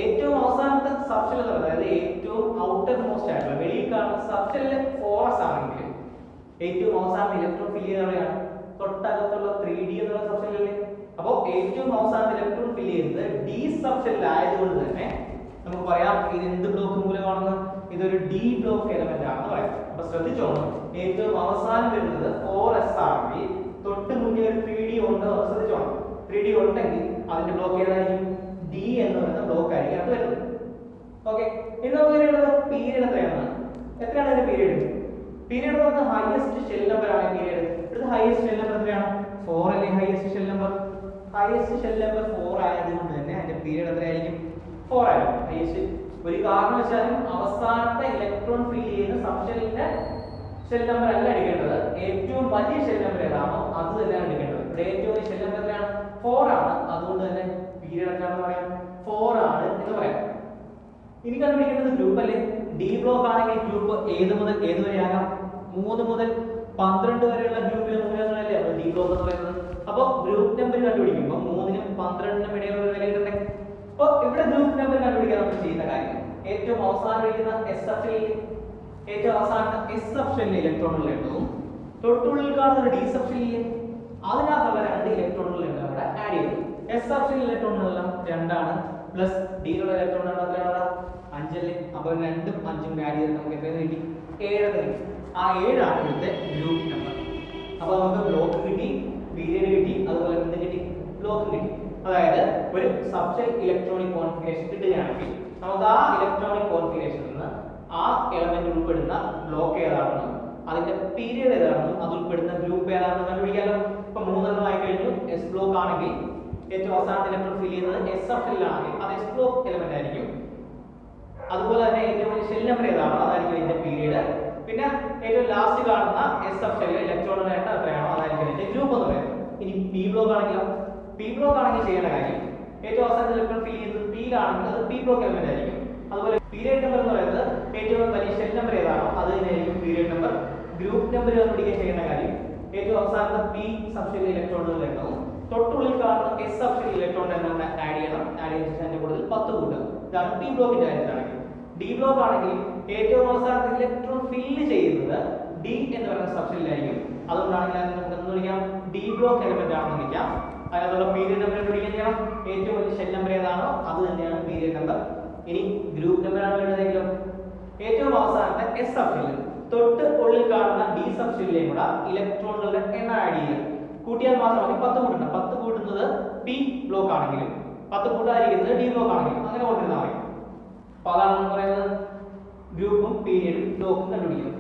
ഏറ്റവും അവസാനത്തെ സബ്ഷെൽ എന്ന് പറയുന്നത്, അതായത് ഏറ്റവും ഔട്ടർ മോസ്റ്റ് ആയിട്ടുള്ള വെളിയിൽ കാണുന്ന സബ്ഷെല്ലിലെ 4s ആണെങ്കിൽ ഏറ്റവും അവസാനത്തെ ഇലക്ട്രോൺ ഫില്ല് ചെയ്യുന്നതാണ് തൊട്ടകത്തുള്ള 3d എന്നുള്ള സബ്ഷെല്ലിലെ. അപ്പോൾ ഏറ്റവും അവസാനത്തെ ഇലക്ട്രോൺ ഫില്ല് ചെയ്യുന്നത് ഡി സബ്ഷെല്ലായതുകൊണ്ട് തന്നെ നമുക്ക് പറയാം ഇത് എന്ത് ബ്ലോക്ക് മൂലമാണെന്ന്. ഇതൊരു ഡി ബ്ലോക്ക് എലമെന്റ് ആണെന്ന് പറയാം. അപ്പൊ ശ്രദ്ധിച്ചോണം, ഏറ്റവും അവസാനം വരുന്നത് 4s ആണെങ്കിൽ തൊട്ട് മുന്നേ ഒരു 3d ഉണ്ട്. ശ്രദ്ധിച്ചോണം, 3d ഉണ്ടെങ്കിൽ അതിന്റെ ബ്ലോക്ക് ഏതായിരിക്കും? ഡി എന്ന് പറയുന്ന ബ്ലോക്ക് ആയിരിക്കും അത് വരുന്നത്. ഓക്കെ, ഇനി നമുക്ക് അറിയേണ്ടത് പീരിയഡ് എത്രയാണ്. എത്രയാണ് ഇതിന്റെ പീരിയഡ്? പീരിയഡ് എന്ന് പറഞ്ഞാൽ ഹൈയസ്റ്റ് ഷെൽ നമ്പർ ആണ് പീരിയഡ്. ഇത് ഹൈയസ്റ്റ് ഷെൽ നമ്പർ എത്രയാണ്? 4 അല്ലേ highest shell number. Highest shell number 4 ആയതുകൊണ്ട് തന്നെ അതിന്റെ പീരിയഡ് എത്രയായിരിക്കും? 4 ആയിരിക്കും ഹൈയസ്റ്റ്. ഒരു കാരണവശാലും അവസാനത്തെ ഇലക്ട്രോൺ ഫിൽ ചെയ്യുന്ന സബ്ഷെല്ലിന്റെ ഷെൽ നമ്പർ അല്ല എടുക്കേണ്ടത്. ഏറ്റവും വലിയ ഷെൽ നമ്പർ ഏതാണോ അത് തന്നെയാണ് എടുക്കേണ്ടത്. ഇവിടെ ഏറ്റവും വലിയ ഷെൽ നമ്പർ എത്രയാണ്? 4 ആണ്. അതുകൊണ്ട് തന്നെ പീരിയഡ് എന്താണെന്ന് പറയാം? 4 ആണ് എന്ന് പറയാം. ഇനി കണ്ടുപിടിക്കേണ്ടത് ഗ്രൂപ്പ് അല്ലേ. ഡി ബ്ലോക്ക് ആണെങ്കിൽ ഗ്രൂപ്പ് ഏത് മുതൽ ഏത് വരെ ആകാം? 3 മുതൽ 12 വരെയുള്ള ഗ്രൂപ്പിലെ മൂലകങ്ങളല്ലേ അപ്പോൾ ഡി ബ്ലോക്ക് എന്ന് പറയുന്നത്. അപ്പോൾ ഗ്രൂപ്പ് നമ്പർ കണ്ടുപിടിക്കുമ്പോൾ 3നും 12നും ഇടയിലുള്ള വില കിട്ടണ്ടേ. അപ്പോൾ ഇവിടെ ഗ്രൂപ്പ് നമ്പർ കണ്ടുപിടിക്കാൻ നമ്മൾ ചെയ്യുന്ന കാര്യം, ഏറ്റവും അവസാനം ഇരിക്കുന്ന എസ് സബ്ഷെല്ലിൽ ഏറ്റവും അവസാനത്തെ എസ് സബ്ഷെല്ലിലെ ഇലക്ട്രോണുകൾ എണ്ണവും തൊട്ടുള്ളിൽ കാണുന്ന ഡി സബ്ഷെല്ലിൽ അതിനകത്തുള്ള 2 ഇലക്ട്രോണുകൾ എണ്ണം അവിടെ ആഡ് ചെയ്യും. എസ് സബ്ഷെൽ ഇലക്ട്രോണുകളെല്ലാം 2 ആണ്. പ്ലസ് ഡിയിലുള്ള ഇലക്ട്രോൺ എണ്ണം എത്രയാണ്? 5 അല്ലേ. അപ്പോൾ 2ഉം 5ഉം ആഡ് ചെയ്ത് നമുക്ക് എത്ര കിട്ടി? 7 കിട്ടി. ആ 7 ആണ് ഇവിടുത്തെ ഗ്രൂപ്പ് നമ്പർ. അപ്പോൾ നമുക്ക് ബ്ലോക്ക് കിട്ടി, പീരിയഡ് കിട്ടി, അതുപോലെ എന്ത് കിട്ടി? ബ്ലോക്ക് കിട്ടി. അതായത് ഒരു സബ്ഷെൽ ഇലക്ട്രോണിക് കോൺഫിഗറേഷൻ കിട്ടുകയാണെങ്കിൽ നമുക്ക് ആ ഇലക്ട്രോണിക് കോൺഫിഗറേഷനിൽ നിന്ന് ആ എലമെന്റ് ഉൾപ്പെടുന്ന ബ്ലോക്ക് ഏതാണെന്നും അതിന്റെ പീരിയഡ് ഏതാണെന്നും അത് ഉൾപ്പെടുന്ന ഗ്രൂപ്പ് ഏതാണെന്നും കണ്ടുപിടിക്കാമല്ലോ. ഇപ്പൊ 3 ആയി കഴിഞ്ഞു. എസ് ബ്ലോക്ക് ആണെങ്കിൽ ഏറ്റവും അവസാനത്തെ ഇലക്ട്രോൺ ഫിൽ ചെയ്യുന്നത് എസ് സബ്ഷെല്ലിലാണെങ്കിൽ അത് എസ് ബ്ലോക്ക് എലമെന്റ് ആയിരിക്കും. അതുപോലെ തന്നെ ഏറ്റവും വലിയ ഷെൽ നമ്പർ ഏതാണോ അതായിരിക്കും ഇതിന്റെ പീരിയഡ്. പിന്നെ ഏറ്റവും ലാസ്റ്റ് കാണുന്ന എസ് സബ്ഷെല്ലിൽ ഇലക്ട്രോണുകളുടെ എണ്ണം എത്രയാണോ അതായിരിക്കും ഇതിന്റെ ഗ്രൂപ്പ് എന്ന് പറയുന്നത്. ഇനി പി ബ്ലോക്ക് ആണെങ്കിലോ? പി ബ്ലോക്ക് ആണെങ്കിൽ ചെയ്യേണ്ട കാര്യം, ഏറ്റവും അവസാനത്തെ ഇലക്ട്രോൺ ഫിൽ ചെയ്യുന്നത് പിയിലാണെങ്കിൽ അത് പി ബ്ലോക്ക് എലമെന്റ് ആയിരിക്കും. അതുപോലെ പീരിയഡ് നമ്പർ എന്ന് പറയുന്നത് ഏറ്റവും വലിയ ഷെൽ നമ്പർ ഏതാണോ അത് തന്നെയായിരിക്കും പീരിയഡ് നമ്പർ. ഗ്രൂപ്പ് നമ്പർ കണ്ടുപിടിക്കാൻ ചെയ്യുന്ന കാര്യം, ഏറ്റവും അവസാനത്തെ പി സബ്ഷെല്ലിൽ ഇലക്ട്രോണുകളുടെ എണ്ണവും തൊട്ടുള്ളിൽ കാണുന്ന എസ് സബ്ഷെൽ ഇലക്ട്രോണിന്റെ എണ്ണം ആഡ് ചെയ്യണം. ആഡ് ചെയ്ത ശേഷം അതിന്റെ കൂടുതൽ 10 കൂട്ടുക. ഇതാണ് പി ബ്ലോക്കിന്റെ കാര്യത്തിലാണെങ്കിൽ. ഡി ബ്ലോക്ക് ആണെങ്കിൽ ഏറ്റവും അവസാനത്തെ ഇലക്ട്രോൺ ഫില്ല് ചെയ്യുന്നത് ഡി എന്ന് പറയുന്ന സബ്ഷെല്ലിലായിരിക്കും. അതുകൊണ്ടാണെങ്കിൽ നമുക്ക് എന്ന് വിളിക്കാം ഡി ബ്ലോക്ക് എലമെന്റ് ആണെന്ന് വിളിക്കാം. അതിനുള്ള പീരിയഡ് നമ്പർ കണ്ടുപിടിക്കാൻ ചെയ്യണം. ഏറ്റവും വലിയ ഷെൽ നമ്പർ ഏതാണോ അത് തന്നെയാണ് പീരിയഡ് നമ്പർ. ഇനി ഗ്രൂപ്പ് നമ്പർ ആണ് വേണ്ടതെങ്കിലോ? ഏറ്റവും അവസാനത്തെ എസ് സബ്ഷെല്ലിൽ തൊട്ട് ഉള്ളിൽ കാണുന്ന ഡി സബ്ഷെല്ലിലേയും കൂടെ ഇലക്ട്രോണുകളുടെ എണ്ണം ആഡ് ചെയ്യുക. കൂട്ടിയാൽ മാത്രം മതി. 10 കൂട്ടണം. 10 കൂട്ടുന്നത് പി ബ്ലോക്ക് ആണെങ്കിലും 10 കൂട്ടാതിരിക്കുന്നത് ഡി ബ്ലോക്ക് ആണെങ്കിലും അങ്ങനെ കൊണ്ടിരുന്നാൽ മതി. അപ്പോൾ അതാണ് പറയുന്നത് ഗ്രൂപ്പും പീരിയഡും ബ്ലോക്കും കണ്ടുപിടിക്കുന്നത്.